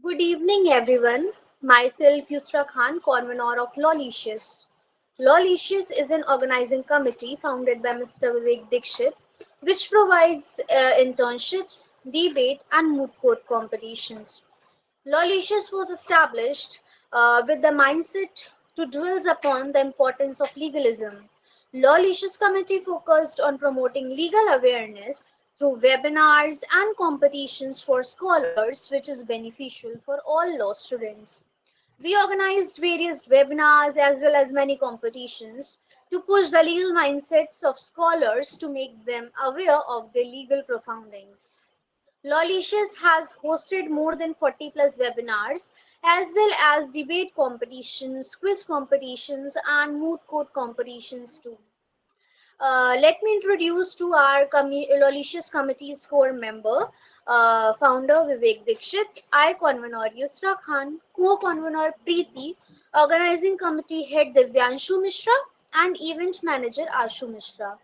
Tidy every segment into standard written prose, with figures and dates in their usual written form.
Good evening, everyone. Myself, Yusra Khan, convener of Lawlicious. Lawlicious is an organizing committee founded by Mr. Vivek Dixit, which provides internships, debate, and moot court competitions. Lawlicious was established with the mindset to dwell upon the importance of legalism. Lawlicious Committee focused on promoting legal awareness through webinars and competitions for scholars, which is beneficial for all law students. We organized various webinars as well as many competitions to push the legal mindsets of scholars to make them aware of their legal profoundings. Lawlicious has hosted more than 40 plus webinars as well as debate competitions, quiz competitions, and moot court competitions too. Let me introduce to our Lawlicious Committee's core member, founder Vivek Dixit, I convener Yusra Khan, co-convener Preeti, organizing committee head Divyanshu Mishra, and event manager Ashu Mishra.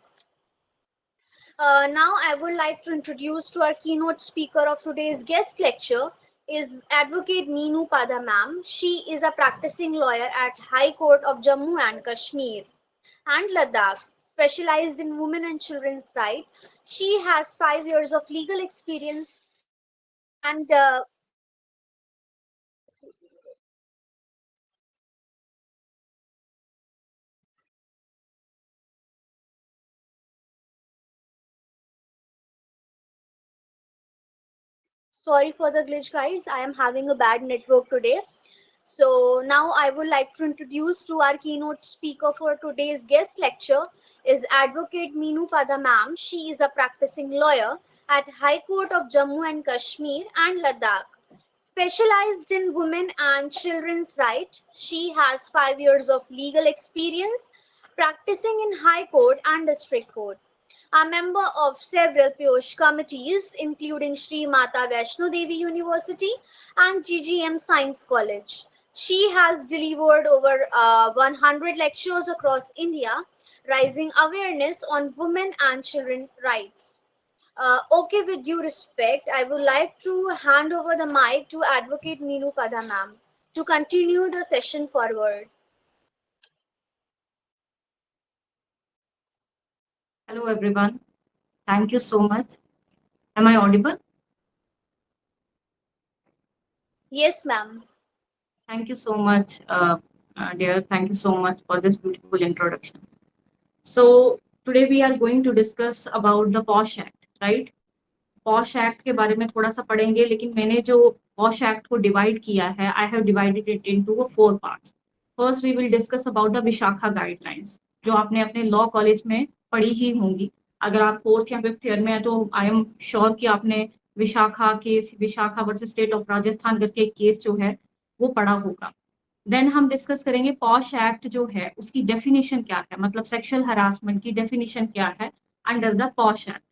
Now I would like to introduce to our keynote speaker of today's guest lecture is Advocate Meenu Pada ma'am. She is a practicing lawyer at High Court of Jammu and Kashmir and Ladakh, specialized in women and children's rights. She has 5 years of legal experience and sorry for the glitch, guys. I am having a bad network today. So now I would like to introduce to our keynote speaker for today's guest lecture is Advocate Meenu Pada ma'am. She is a practicing lawyer at High Court of Jammu and Kashmir and Ladakh. Specialized in women and children's rights, she has 5 years of legal experience practicing in High Court and District Court. A member of several Piyush committees, including Sri Mata Vaishno Devi University and GGM Science College. She has delivered over 100 lectures across India, raising awareness on women and children rights. Okay, with due respect, I would like to hand over the mic to Advocate Meenu Pada ma'am to continue the session forward. Hello, everyone. Thank you so much. Am I audible? Yes, ma'am. Thank you so much, dear. Thank you so much for this beautiful introduction. So, today we are going to discuss about the POSH Act, right? POSH Act के बारे में थोड़ा सा पढ़ेंगे, लेकिन मैंने जो POSH Act को डिवाइड किया है, I have divided it into 4 parts. First, we will discuss about the Vishakha guidelines, जो आपने अपने लॉ कॉलेज में पढ़ी ही होंगी. अगर आप 4th या 5th ईयर में है तो आई एम श्योर कि आपने Vishakha case, Vishakha versus state of Rajasthan करके केस जो है वो पढ़ा होगा. देन हम डिस्कस करेंगे पॉश एक्ट जो है उसकी डेफिनेशन क्या है, मतलब सेक्सुअल हरासमेंट की डेफिनेशन क्या है under the POSH act.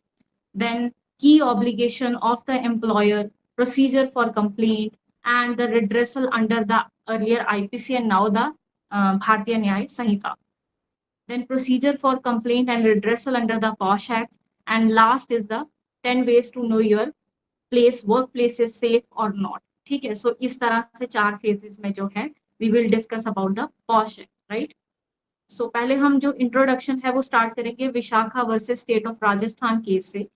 Then key obligation of the employer, procedure for complaint, and the redressal under the earlier IPC and now the Bharatiya Nyaya Sanhita. Then procedure for complaint and redressal under the POSH Act, and last is the 10 ways to know your place, workplace is safe or not. ठीक है, so इस तरह से 4 phases में जो है we will discuss about the POSH Act, right? So पहले हम जो इंट्रोडक्शन है वो स्टार्ट करेंगे Vishakha versus state of Rajasthan case से.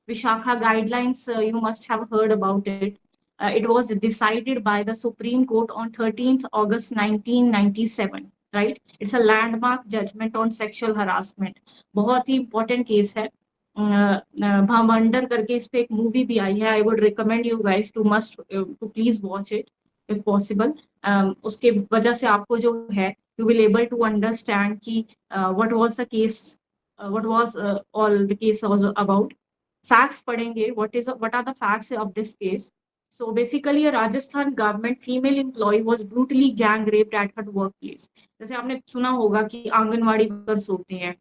Vishakha guidelines, you must have heard about it. It was decided by the Supreme Court on 13th August 1997, right? It's a landmark judgment on sexual harassment. बहुत ही important case है. भामंडर करके इस पे एक movie भी आई है. I would recommend you guys to please watch it if possible. उसके वजह से आपको जो है you will able to understand कि what was the case, what was all the case was about. Facts पढ़ेंगे, what are the facts of this case. So basically a Rajasthan government female employee was brutally gang raped at her workplace. जैसे आपने सुना होगा कि anganwadi workers होते हैं,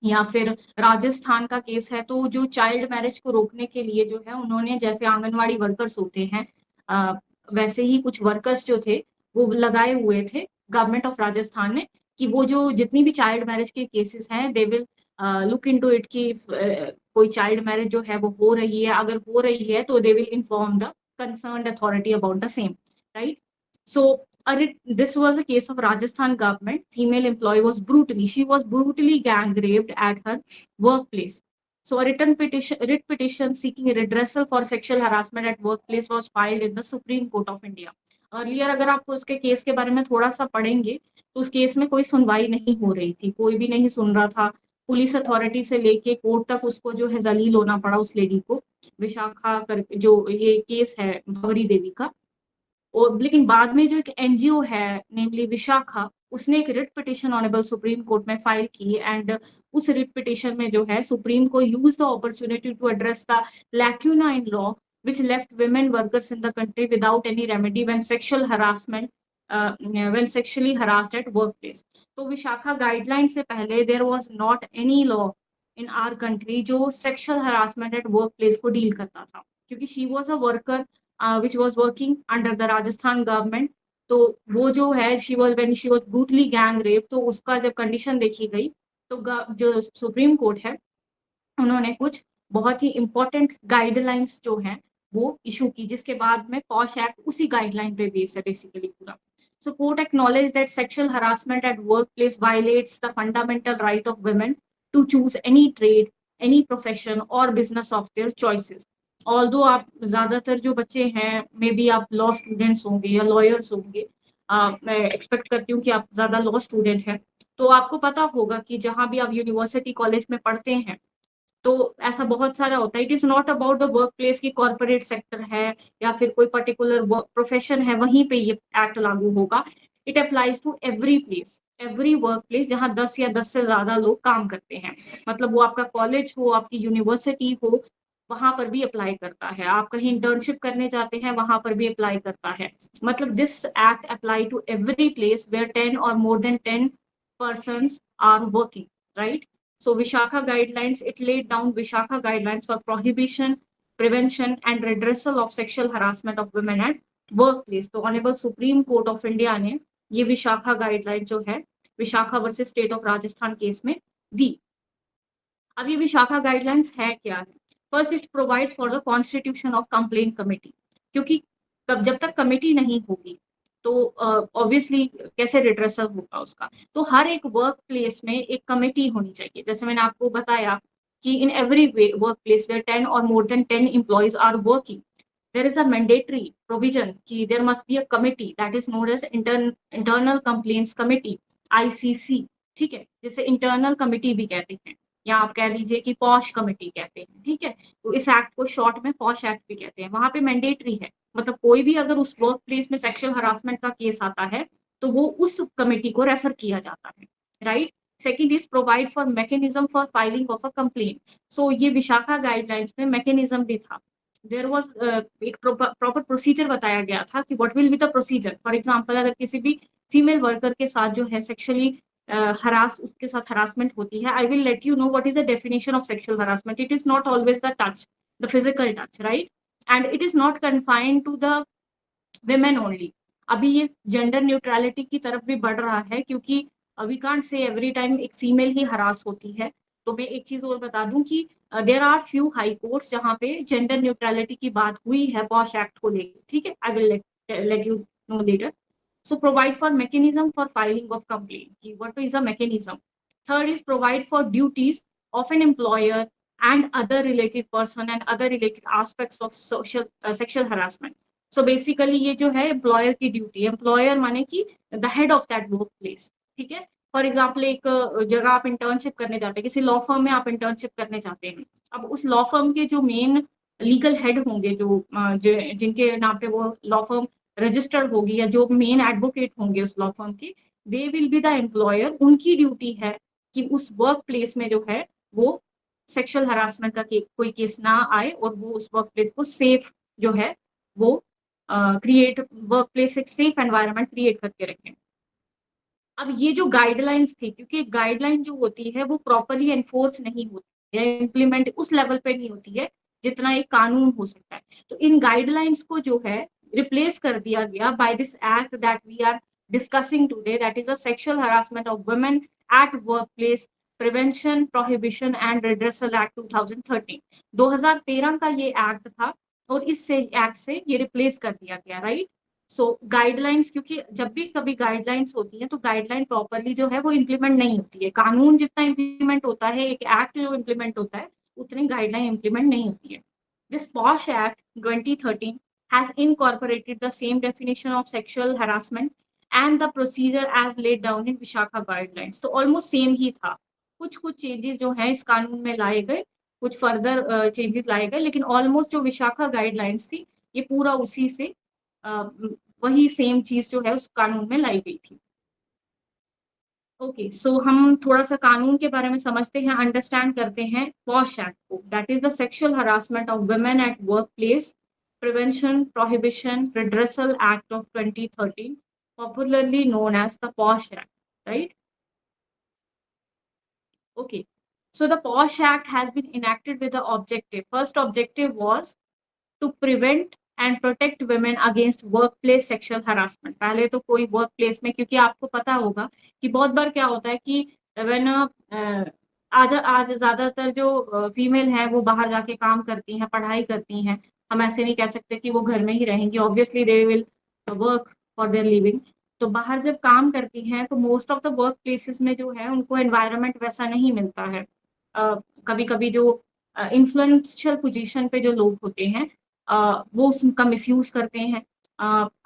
या फिर राजस्थान का केस है तो जो चाइल्ड मैरिज को रोकने के लिए जो है उन्होंने, जैसे आंगनवाड़ी वर्कर्स होते हैं वैसे ही कुछ वर्कर्स जो थे वो लगाए हुए थे गवर्नमेंट ऑफ राजस्थान ने कि वो जो जितनी भी चाइल्ड मैरिज के केसेस हैं they will look into it कि कोई चाइल्ड मैरिज जो है वो हो रही है, अगर हो रही है तो they will inform the concerned authority about the same, right? So this was a case of Rajasthan government. Female employee was brutally gang raped at her workplace. So a writ petition seeking redressal for sexual harassment at workplace was filed in the Supreme Court of India. Earlier अगर आप उसके case के बारे में थोड़ा सा पढ़ेंगे तो उस केस में कोई सुनवाई नहीं हो रही थी, कोई भी नहीं सुन रहा था। पुलिस अथॉरिटी से लेके कोर्ट तक उसको जो है जलील होना पड़ा उस लेडी को, विशाखा करके जो ये केस है भवरी देवी का। और लेकिन बाद में जो एक एनजीओ है नेमली विशाखा, उसने एक writ petition honourable Supreme Court में फाइल की एंड उस रिट पिटिशन में जो है सुप्रीम को use the opportunity to address the lacuna in law which left women workers in the country without any remedy when when sexually harassed at workplace. तो Vishakha guideline से पहले there was not any law in our country जो sexual harassment at workplace को deal करता था, क्योंकि she was a worker which was working under the Rajasthan government. तो वो जो है when she was brutally gang raped, तो उसका जब कंडीशन देखी गई तो जो सुप्रीम कोर्ट है उन्होंने कुछ बहुत ही इंपॉर्टेंट गाइडलाइंस जो हैं वो इशू की, जिसके बाद में पॉश एक्ट उसी गाइडलाइन पे बेस है बेसिकली पूरा. So court acknowledged that sexual harassment at workplace violates the fundamental right of women to choose any trade, any profession or business of their choices. Although आप ज्यादातर जो बच्चे हैं may be आप law students होंगे या lawyers होंगे, मैं एक्सपेक्ट करती हूँ कि आप ज्यादा लॉ स्टूडेंट हैं, तो आपको पता होगा कि जहाँ भी आप यूनिवर्सिटी कॉलेज में पढ़ते हैं तो ऐसा बहुत सारा होता है. It is not about the work place की कॉर्पोरेट सेक्टर है या फिर कोई पर्टिकुलर प्रोफेशन है वहीं पे ये एक्ट लागू होगा. It applies to every place, every work place जहाँ 10 या 10 से ज्यादा लोग काम करते हैं. मतलब वो आपका कॉलेज हो, आपकी यूनिवर्सिटी हो, वहां पर भी अप्लाई करता है. आप कहीं इंटर्नशिप करने जाते हैं वहां पर भी अप्लाई करता है. मतलब this act apply to every place where 10 और more than 10 persons are working, right? So Vishakha guidelines, it laid down Vishakha guidelines for prohibition, prevention and redressal of sexual harassment of women at workplace. तो honourable Supreme court of India ने ये Vishakha guideline जो है Vishakha versus state of Rajasthan case में दी. अब ये Vishakha guidelines है क्या है? First it provides for the constitution of complaint committee, क्योंकि जब तक कमेटी नहीं होगी तो ऑब्वियसली कैसे रिड्रेसल होगा उसका. तो हर एक वर्क प्लेस में एक कमेटी होनी चाहिए. जैसे मैंने आपको बताया कि in every work place where 10 और more than 10 employees are working, there is a mandatory provision कि there must be a committee that is known as internal complaints committee, ICC. ठीक है, जिसे इंटरनल कमेटी भी कहते हैं या आप कह लीजिए कि पॉश कमेटी कहते हैं. ठीक है, तो इस एक्ट को शॉर्ट में पॉश एक्ट भी कहते हैं. वहां पे मैंडेटरी है, मतलब कोई भी अगर उस वर्क प्लेस में सेक्सुअल हरासमेंट का केस आता है तो वो उस कमेटी को रेफर किया जाता है, right. Second is provide for mechanism for filing of a complaint. So ये विशाखा गाइडलाइंस में मैकेनिज्म भी था. देयर वाज एक प्रॉपर प्रोसीजर बताया गया था कि what will be the procedure. For example अगर किसी भी फीमेल वर्कर के साथ जो है सेक्सुअली उसके साथ हरासमेंट होती है, I will let you know what is the definition of sexual harassment. It is not always the touch, the physical touch, right, and it is not confined to the women only. अभी ये gender neutrality की तरफ भी बढ़ रहा है, क्योंकि we can't say every time एक फीमेल ही हरास होती है. तो मैं एक चीज और बता दूं कि there are few high courts जहाँ पे जेंडर न्यूट्रलिटी की बात हुई है पॉश एक्ट को लेकर. ठीक है, I will let you know later. So provide for mechanism for filing of complaint. What is a mechanism? Third is provide for duties of an employer and other related person and other related aspects of sexual harassment. So basically ये जो है employer की duty, employer माने कि the head of that workplace. ठीक है, for example एक जगह आप इंटर्नशिप करने जाते हैं, किसी लॉ फर्म में आप इंटर्नशिप करने जाते हैं. अब उस लॉ फर्म के जो मेन लीगल हेड होंगे जिनके नाम पे वो लॉ फर्म रजिस्टर्ड होगी या जो मेन एडवोकेट होंगे उस लॉ फर्म के, they will be the employer. उनकी ड्यूटी है कि उस वर्क प्लेस में जो है वो सेक्सुअल हरासमेंट का कोई केस ना आए और वो उस वर्क प्लेस को सेफ जो है वो क्रिएट, वर्क प्लेस एक सेफ एनवायरनमेंट क्रिएट करके रखें. अब ये जो गाइडलाइंस थी, क्योंकि गाइडलाइन जो होती है वो प्रॉपरली एनफोर्स नहीं होती है, इम्प्लीमेंट उस लेवल पे नहीं होती है जितना एक कानून हो सकता है. तो इन गाइडलाइंस को जो है रिप्लेस कर दिया गया by this act that we are discussing today, that is a sexual harassment of women at work place prevention prohibition and redressal act 2013. 2013 का ये एक्ट था और इस एक्ट से ये रिप्लेस कर दिया गया, राइट। सो गाइडलाइंस, क्योंकि जब भी कभी गाइडलाइंस होती है तो गाइडलाइन प्रॉपरली जो है वो इम्प्लीमेंट नहीं होती है। कानून जितना इम्प्लीमेंट होता है, एक एक्ट जो इम्प्लीमेंट होता है, उतनी गाइडलाइन इम्प्लीमेंट नहीं होती है। This posh act 2013 has incorporated the same definition of sexual harassment and the procedure as laid down in Vishakha guidelines. तो ऑलमोस्ट सेम ही था। कुछ कुछ चेंजेस जो है इस कानून में लाए गए, कुछ फर्दर चेंजेस लाए गए, लेकिन ऑलमोस्ट जो विशाखा गाइडलाइंस थी ये पूरा उसी से वही सेम चीज जो है उस कानून में लाई गई थी। ओके, सो हम थोड़ा सा कानून के बारे में समझते हैं, अंडरस्टैंड करते हैं पॉश एक्ट को। That is the sexual harassment of women at work place prevention prohibition redressal act of 2013, popularly known as the POSH act, right. Okay, so the POSH Act has been enacted with the objective. First objective was to prevent and protect women against workplace sexual harassment. पहले तो कोई workplace में, क्योंकि आपको पता होगा कि बहुत बार क्या होता है कि when आज ज्यादातर जो फीमेल है वो बाहर जाके काम करती हैं, पढ़ाई करती हैं। हम ऐसे नहीं कह सकते कि वो घर में ही रहेंगी, obviously they will work for their living. तो बाहर जब काम करती हैं तो most of the work places में जो है उनको एनवायरनमेंट वैसा नहीं मिलता है। कभी कभी जो इन्फ्लुएंशियल पोजीशन पे जो लोग होते हैं वो उसका मिसयूज करते हैं,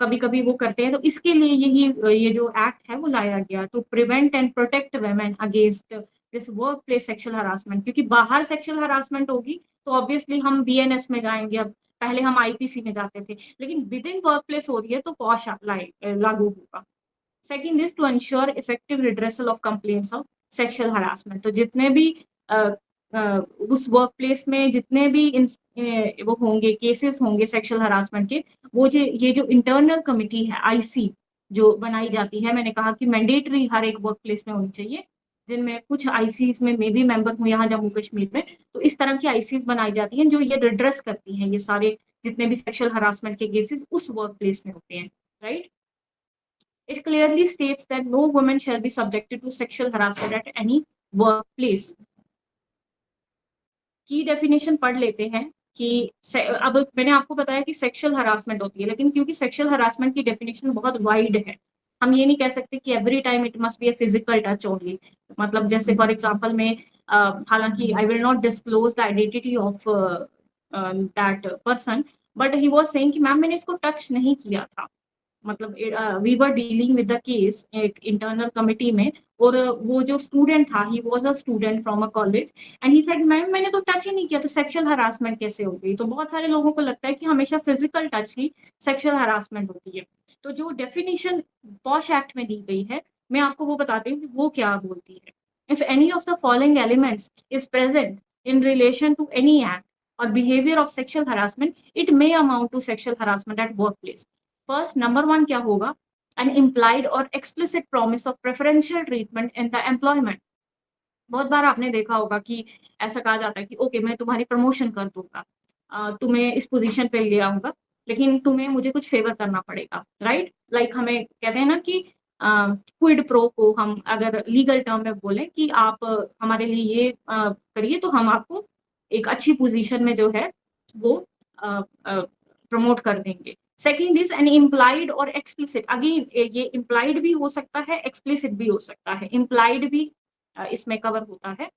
कभी कभी वो करते हैं। तो इसके लिए ये जो एक्ट है वो लाया गया, to prevent and protect women against this work place sexual harassment. क्योंकि बाहर सेक्शुअल हरासमेंट होगी तो ऑब्वियसली हम बीएनएस में जाएंगे, अब पहले हम आईपीसी में जाते थे, लेकिन विद इन वर्क प्लेस हो रही है तो पॉश लागू होगा। Second is to ensure effective redressal of complaints of sexual harassment. तो जितने भी उस वर्क प्लेस में जितने भी वो होंगे केसेस होंगे सेक्शुअल हरासमेंट के, वो ये जो इंटरनल कमिटी है आईसी जो बनाई जाती है, मैंने कहा कि मैंडेटरी हर एक वर्क प्लेस में होनी चाहिए, जिनमें कुछ आईसीज में मैं भी मेंबर हूँ यहाँ जम्मू कश्मीर में। तो इस तरह की आईसीज बनाई जाती हैं जो ये रिड्रेस करती हैं ये सारे जितने भी सेक्शुअल हरासमेंट के केसेस उस वर्क प्लेस में होते हैं, right. It clearly states that no woman shall be subjected to sexual harassment at any workplace. की डेफिनेशन पढ़ लेते हैं कि अब मैंने आपको बताया कि सेक्सुअल हरासमेंट होती है, लेकिन क्योंकि सेक्सुअल हरासमेंट की डेफिनेशन बहुत वाइड है, हम ये नहीं कह सकते कि every time it must be a physical touch only. मतलब जैसे फॉर एग्जांपल में हालांकि I will not disclose the identity of that person, but he was saying कि मैम मैंने इसको टच नहीं किया था। मतलब we were dealing with the case एक इंटरनल कमिटी में, और वो जो स्टूडेंट था he was a student from a college and he said ma'am मैंने तो टच ही नहीं किया, तो सेक्सुअल हरासमेंट कैसे हो गई। तो बहुत सारे लोगों को लगता है कि हमेशा फिजिकल टच ही सेक्सुअल हरासमेंट होती है। तो जो डेफिनेशन पॉश एक्ट में दी गई है, मैं आपको वो बताती हूँ कि वो क्या बोलती है। If any of the following elements is present in relation to any act और behaviour of sexual harassment, it may amount to sexual harassment at work place. First number one क्या होगा, एन इम्प्लाइड और explicit promise of preferential treatment in the employment. बहुत बार आपने देखा होगा कि ऐसा कहा जाता है कि ओके मैं तुम्हारी प्रमोशन कर दूंगा, तुम्हें इस पोजीशन पे ले आऊंगा, लेकिन तुम्हें मुझे कुछ फेवर करना पड़ेगा, राइट। लाइक हमें कहते हैं ना कि क्विड प्रो को हम अगर लीगल टर्म में बोले कि आप हमारे लिए ये करिए तो हम आपको एक अच्छी पोजीशन में जो है वो प्रमोट कर देंगे। सेकेंड इज एन इम्प्लाइड और एक्सप्लिसिट, अगेन ये इम्प्लाइड भी हो सकता है एक्सप्लिसिट भी हो सकता है, इम्प्लाइड भी इसमें कवर होता है।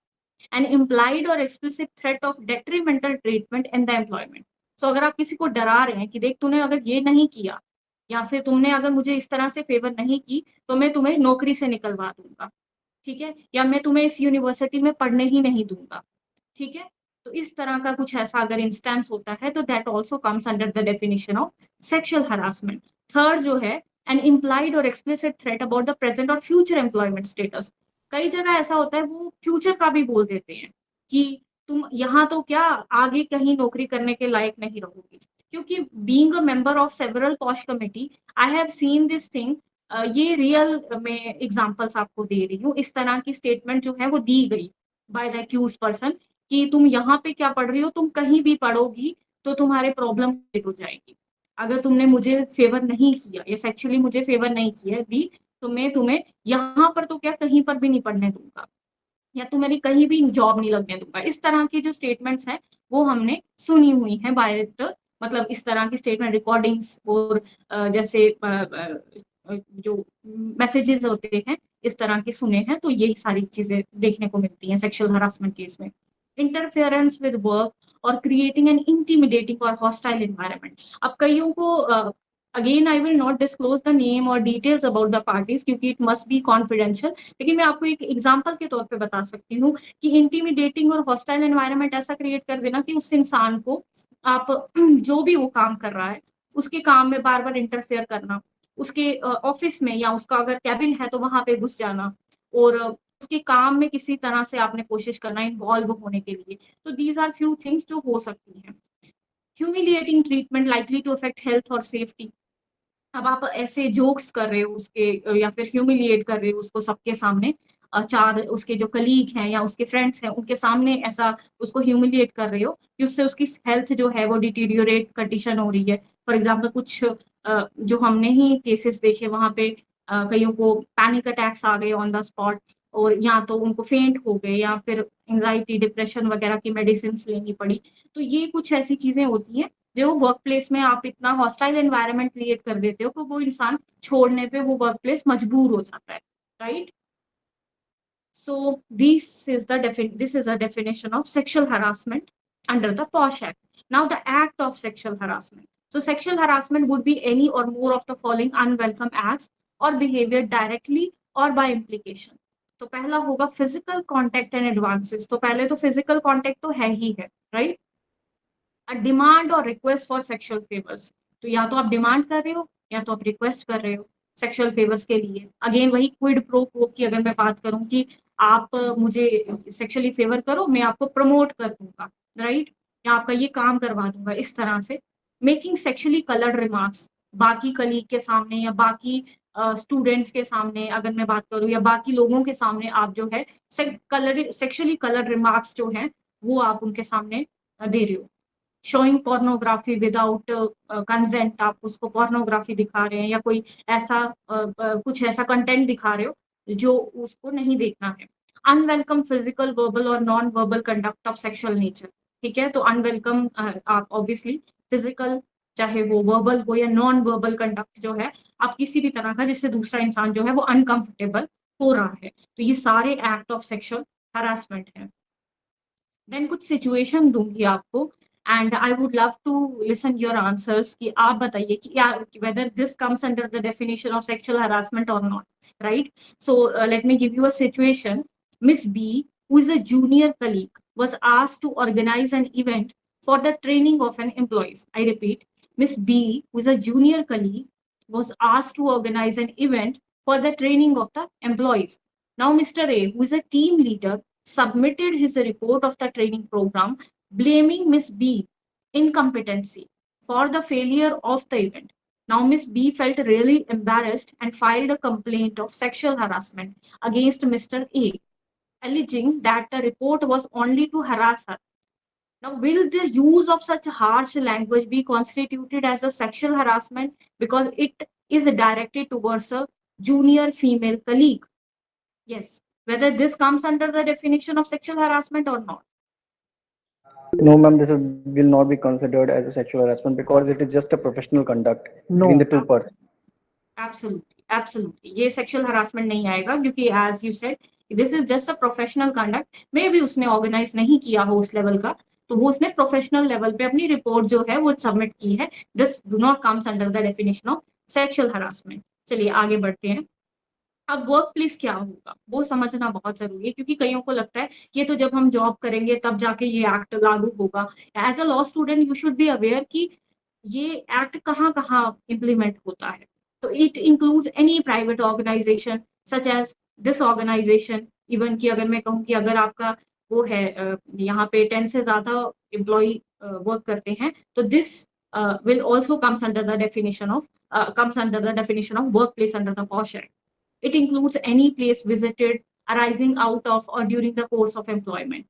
एन इम्प्लाइड और explicit threat of detrimental treatment in the employment. So अगर आप किसी को डरा रहे हैं कि देख तूने अगर ये नहीं किया या फिर तुमने अगर मुझे इस तरह से फेवर नहीं की तो मैं तुम्हें नौकरी से निकलवा दूंगा, ठीक है, या मैं तुम्हें इस यूनिवर्सिटी में पढ़ने ही नहीं दूंगा, ठीक है। तो इस तरह का कुछ ऐसा अगर इंस्टेंस होता है तो that also comes under the definition of sexual harassment. Third जो है एन इम्प्लाइड और explicit threat about the present और फ्यूचर एम्प्लॉयमेंट स्टेटस। कई जगह ऐसा होता है वो फ्यूचर का भी बोल देते हैं कि तुम यहाँ तो क्या आगे कहीं नौकरी करने के लायक नहीं रहोगी। क्योंकि being a member of several posh committee I have seen this thing, ये रियल में एग्जांपल्स आपको दे रही हूँ। इस तरह की स्टेटमेंट जो है वो दी गई बाय द अक्यूज पर्सन कि तुम यहाँ पे क्या पढ़ रही हो, तुम कहीं भी पढ़ोगी तो तुम्हारे प्रॉब्लम हो जाएगी। अगर तुमने मुझे फेवर नहीं किया या सेक्चुअली मुझे फेवर नहीं किया दी तो मैं तुम्हें यहाँ पर तो क्या कहीं पर भी नहीं पढ़ने दूंगा या तुम्हारी कहीं भी जॉब नहीं लगने दूंगा। इस तरह की जो स्टेटमेंट्स हैं वो हमने सुनी हुई हैं बाय द मतलब इस तरह की स्टेटमेंट रिकॉर्डिंग्स और जैसे जो मैसेजेस होते हैं इस तरह के सुने हैं, तो यही सारी चीजें देखने को मिलती हैं सेक्सुअल हरासमेंट केस में। इंटरफेरेंस विद वर्क और क्रिएटिंग एन इंटिमिडेटिंग और हॉस्टाइल एनवायरनमेंट। अब कईयों को again I will not disclose the name और डिटेल्स अबाउट द पार्टीज क्योंकि इट मस्ट बी कॉन्फिडेंशियल, लेकिन मैं आपको एक एग्जांपल के तौर पे बता सकती हूँ कि इंटिमिडेटिंग और हॉस्टाइल एनवायरनमेंट ऐसा क्रिएट कर देना कि उस इंसान को आप जो भी वो काम कर रहा है उसके काम में बार बार इंटरफेयर करना, उसके ऑफिस में या उसका अगर कैबिन है तो वहां पे घुस जाना और उसके काम में किसी तरह से आपने कोशिश करना इन्वॉल्व होने के लिए। तो दीज आर फ्यू थिंग्स जो हो सकती हैं। Humiliating treatment likely to affect health और सेफ्टी। अब आप ऐसे जोक्स कर रहे हो उसके या फिर ह्यूमिलिएट कर रहे हो उसको सबके सामने, चार उसके जो कलीग हैं या उसके फ्रेंड्स हैं उनके सामने ऐसा उसको ह्यूमिलिएट कर रहे हो कि उससे उसकी हेल्थ जो है वो डिटीरियोरेट कंडीशन हो रही है। फॉर एग्जाम्पल कुछ जो हमने ही केसेस देखे वहां पे कईयों को पैनिक अटैक्स आ गए ऑन द स्पॉट और या तो उनको फेंट हो गए या फिर एंजाइटी डिप्रेशन वगैरह की मेडिसिन लेनी पड़ी। तो ये कुछ ऐसी चीजें होती हैं जो वर्क प्लेस में आप इतना हॉस्टाइल एनवायरनमेंट क्रिएट कर देते हो तो वो इंसान छोड़ने पे वो वर्क प्लेस मजबूर हो जाता है, right? So this is a definition of sexual harassment under the POSH Act. Now the act of sexual harassment. So sexual harassment would be any or more of the following unwelcome acts or behavior directly or by implication. तो पहला होगा physical contact and advances. तो पहले तो physical contact तो है ही है, right? A demand और रिक्वेस्ट फॉर सेक्सुअल फेवर्स। तो या तो आप डिमांड कर रहे हो या तो आप रिक्वेस्ट कर रहे हो सेक्सुअल फेवर्स के लिए। अगेन वही क्विड प्रो क्वो की अगर मैं बात करूं कि आप मुझे सेक्सुअली फेवर करो मैं आपको प्रमोट कर दूंगा, राइट? या आपका ये काम करवा दूंगा इस तरह से। मेकिंग सेक्सुअली कलर्ड रिमार्क्स बाकी कलीग के सामने या बाकी स्टूडेंट्स के सामने अगर मैं बात करूं या बाकी लोगों के सामने आप जो है सेक्सुअली कलर्ड रिमार्क्स जो है वो आप उनके सामने दे रहे हो। शोइंग पोर्नोग्राफी विदाउट कंसेंट, आप उसको पोर्नोग्राफी दिखा रहे हैं या कोई ऐसा कुछ ऐसा कंटेंट दिखा रहे हो जो उसको नहीं देखना है। अनवेलकम फिजिकल वर्बल और non verbal conduct of sexual nature. ठीक है, तो अनवेलकम आप ऑब्वियसली फिजिकल चाहे वो वर्बल हो या नॉन वर्बल कंडक्ट जो है आप किसी भी तरह का जिससे दूसरा इंसान जो है वो अनकंफर्टेबल हो रहा है, तो ये सारे एक्ट ऑफ सेक्सुअल हरासमेंट है। देन कुछ सिचुएशन दूंगी आपको and I would love to listen your answers कि आप बताइए कि क्या whether this comes under the definition of sexual harassment और not, right? So let me give you a situation. Miss B, who is a junior colleague, was asked to organize an event for the training of an employee. I repeat, Miss B, who is a junior colleague, was asked to organize an event for the training of the employees. Now, Mr. A, who is a team leader, submitted his report of the training program, blaming Miss B incompetency for the failure of the event. Now, Miss B felt really embarrassed and filed a complaint of sexual harassment against Mr. A, alleging that the report was only to harass her. Now, will the use of such harsh language be constituted as a sexual harassment because it is directed towards a junior female colleague? Yes. Whether this comes under the definition of sexual harassment or not. No, ma'am, will not be considered as a sexual harassment because it is just a professional conduct between the two persons. Absolutely. ये sexual harassment नहीं आएगा क्योंकि as you said, this is just a professional conduct. Maybe उसने organize नहीं किया हो उस level का, तो वो उसने professional level पे अपनी report जो है वो submit की है. This do not comes under the definition of sexual harassment. चलिए आगे बढ़ते हैं। अब वर्क प्लेस क्या होगा वो समझना बहुत जरूरी है क्योंकि कईयों को लगता है ये तो जब हम जॉब करेंगे तब जाके ये एक्ट लागू होगा। As a law student you should be aware कि ये एक्ट कहाँ कहाँ इम्प्लीमेंट होता है। तो it includes any private organisation such as this organisation. Even कि अगर मैं कहूँ कि अगर आपका वो है यहाँ पे 10 से ज्यादा एम्प्लॉय वर्क करते हैं तो this will also comes under the definition of workplace under the POSH Act. It includes any place visited, arising out of or during the course of employment.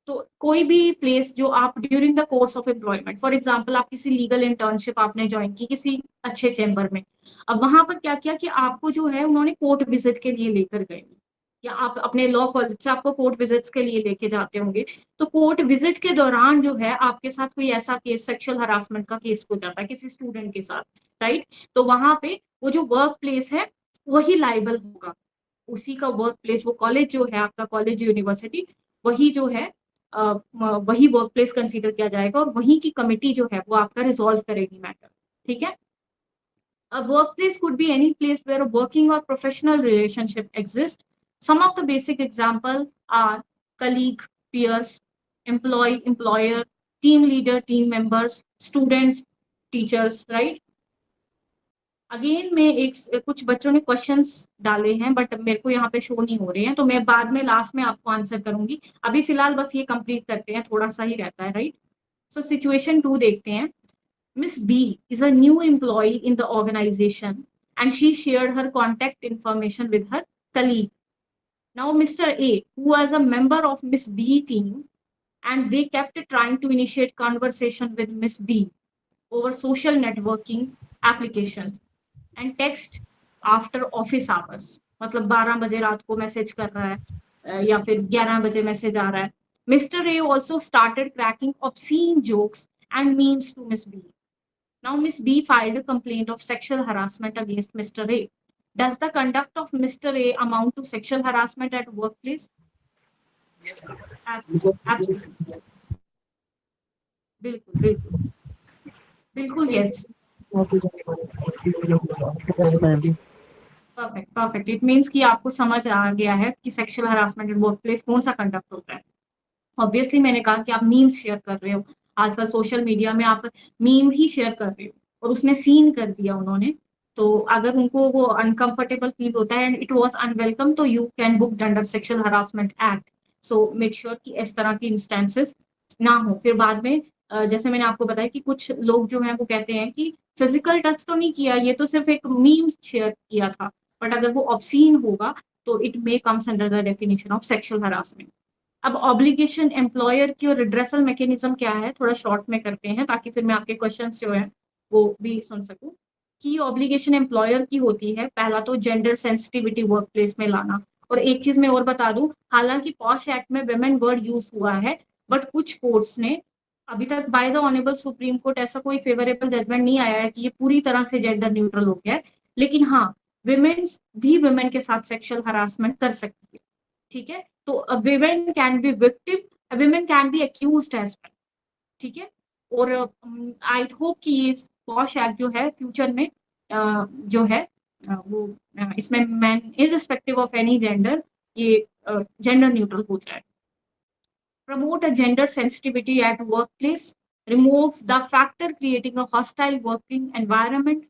तो कोई भी प्लेस जो आप during the course of employment, for example आप किसी legal internship आपने join की किसी अच्छे चैम्बर में, अब वहां पर क्या किया कि आपको जो है उन्होंने कोर्ट विजिट के लिए लेकर गए या आप अपने लॉ कॉलेज से आपको कोर्ट विजिट्स के लिए लेके जाते होंगे, तो कोर्ट विजिट के दौरान जो है आपके साथ कोई ऐसा केस, सेक्सुअल हरासमेंट का केस हो जाता है किसी स्टूडेंट के साथ, राइट? तो वहां पे वो जो वर्क प्लेस है वही लाइबल होगा, उसी का वर्क प्लेस, वो कॉलेज जो है आपका, कॉलेज यूनिवर्सिटी, वही जो है वही वर्क प्लेस कंसिडर किया जाएगा और वही की कमिटी जो है वो आपका रिजॉल्व करेगी मैटर, ठीक है? A workplace could be any place where a working or professional relationship exists. Some of the basic examples are colleague, peers, employee, employer, team leader, team members, students, teachers, right? Again मैं एक कुछ बच्चों ने questions डाले हैं but मेरे को यहाँ पे शो नहीं हो रहे हैं, तो मैं बाद में लास्ट में आपको आंसर करूंगी। अभी फिलहाल बस ये कंप्लीट करते हैं, थोड़ा सा ही रहता है, राइट? सो सिचुएशन 2 देखते हैं। Miss B is a new employee in the organization and she shared her contact information with her colleague. Now, Mr. A, who was a member of Miss B team, and they kept trying to initiate conversation with Miss B over social networking applications and text after office hours. मतलब 12 बजे रात को message कर रहा है या फिर 11 बजे मैसेज आ रहा है। Mr. A also started cracking obscene jokes and memes to Miss B. Now, Miss B filed a complaint of sexual harassment against Mr. A. Does the conduct of Mr. A amount to sexual harassment at workplace? Yes, ma'am. Absolutely. बिल्कुल बिल्कुल बिल्कुल, yes. Perfect perfect. It means कि आपको समझ आ गया है कि sexual harassment eight workplace कौन सा कंडक्ट होता है। ऑब्वियसली मैंने कहा कि आप मीम्स शेयर कर रहे हो, आजकल सोशल मीडिया में आप मीम ही शेयर कर रहे हो और उसने सीन कर दिया उन्होंने, तो अगर उनको वो अनकंफर्टेबल फील होता है एंड इट वाज अनवेलकम, तो you can book under sexual harassment act. So make sure कि इस तरह की इंस्टेंसेस ना हो। फिर बाद में जैसे मैंने आपको बताया कि कुछ लोग जो हैं वो कहते हैं कि फिजिकल टच तो नहीं किया, ये तो सिर्फ एक मीम शेयर किया था, बट अगर वो ऑब्सीन होगा तो it may comes under the definition of sexual harassment. अब ऑब्लिगेशन एम्प्लॉयर की और रिड्रेसल मैकेनिज्म क्या है, थोड़ा शॉर्ट में करते हैं ताकि फिर मैं आपके क्वेश्चंस जो है वो भी सुन सकूं। की ऑब्लिगेशन एम्प्लॉयर की होती है, पहला तो जेंडर सेंसिटिविटी वर्क प्लेस में लाना। और एक चीज मैं और बता दूं, हालांकि पॉश एक्ट में वेमेन वर्ड यूज हुआ है, बट कुछ कोर्ट्स ने अभी तक by the honourable Supreme court ऐसा कोई फेवरेबल जजमेंट नहीं आया है कि ये पूरी तरह से जेंडर न्यूट्रल हो गया है, लेकिन हाँ विमेन्स भी विमेन के साथ सेक्सुअल हरासमेंट कर सकती है, ठीक है? तो a women can be victim, a women can be accused as well, ठीक है? और आई होप कि ये पॉश एक्ट जो है फ्यूचर में जो है वो इसमें man irrespective of any gender ये जेंडर न्यूट्रल हो जाए। Promote a gender sensitivity at workplace, remove the factor creating a hostile working environment,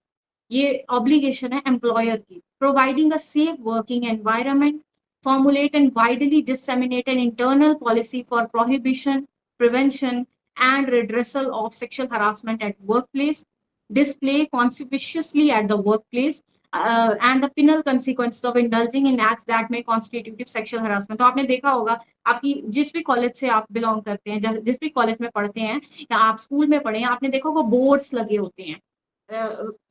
ये ऑब्लिगेशन है एम्प्लॉयर की। Providing a safe working environment, formulate and widely disseminate an internal policy for prohibition, prevention, and redressal of sexual harassment at workplace, display conspicuously at the workplace, and the penal consequences of indulging in acts that may constitute sexual harassment। तो आपने देखा होगा, आपकी जिस भी college से आप belong करते हैं, जिस भी कॉलेज में पढ़ते हैं या आप स्कूल में पढ़े हैं, आपने देखा होगा बोर्ड्स लगे होते हैं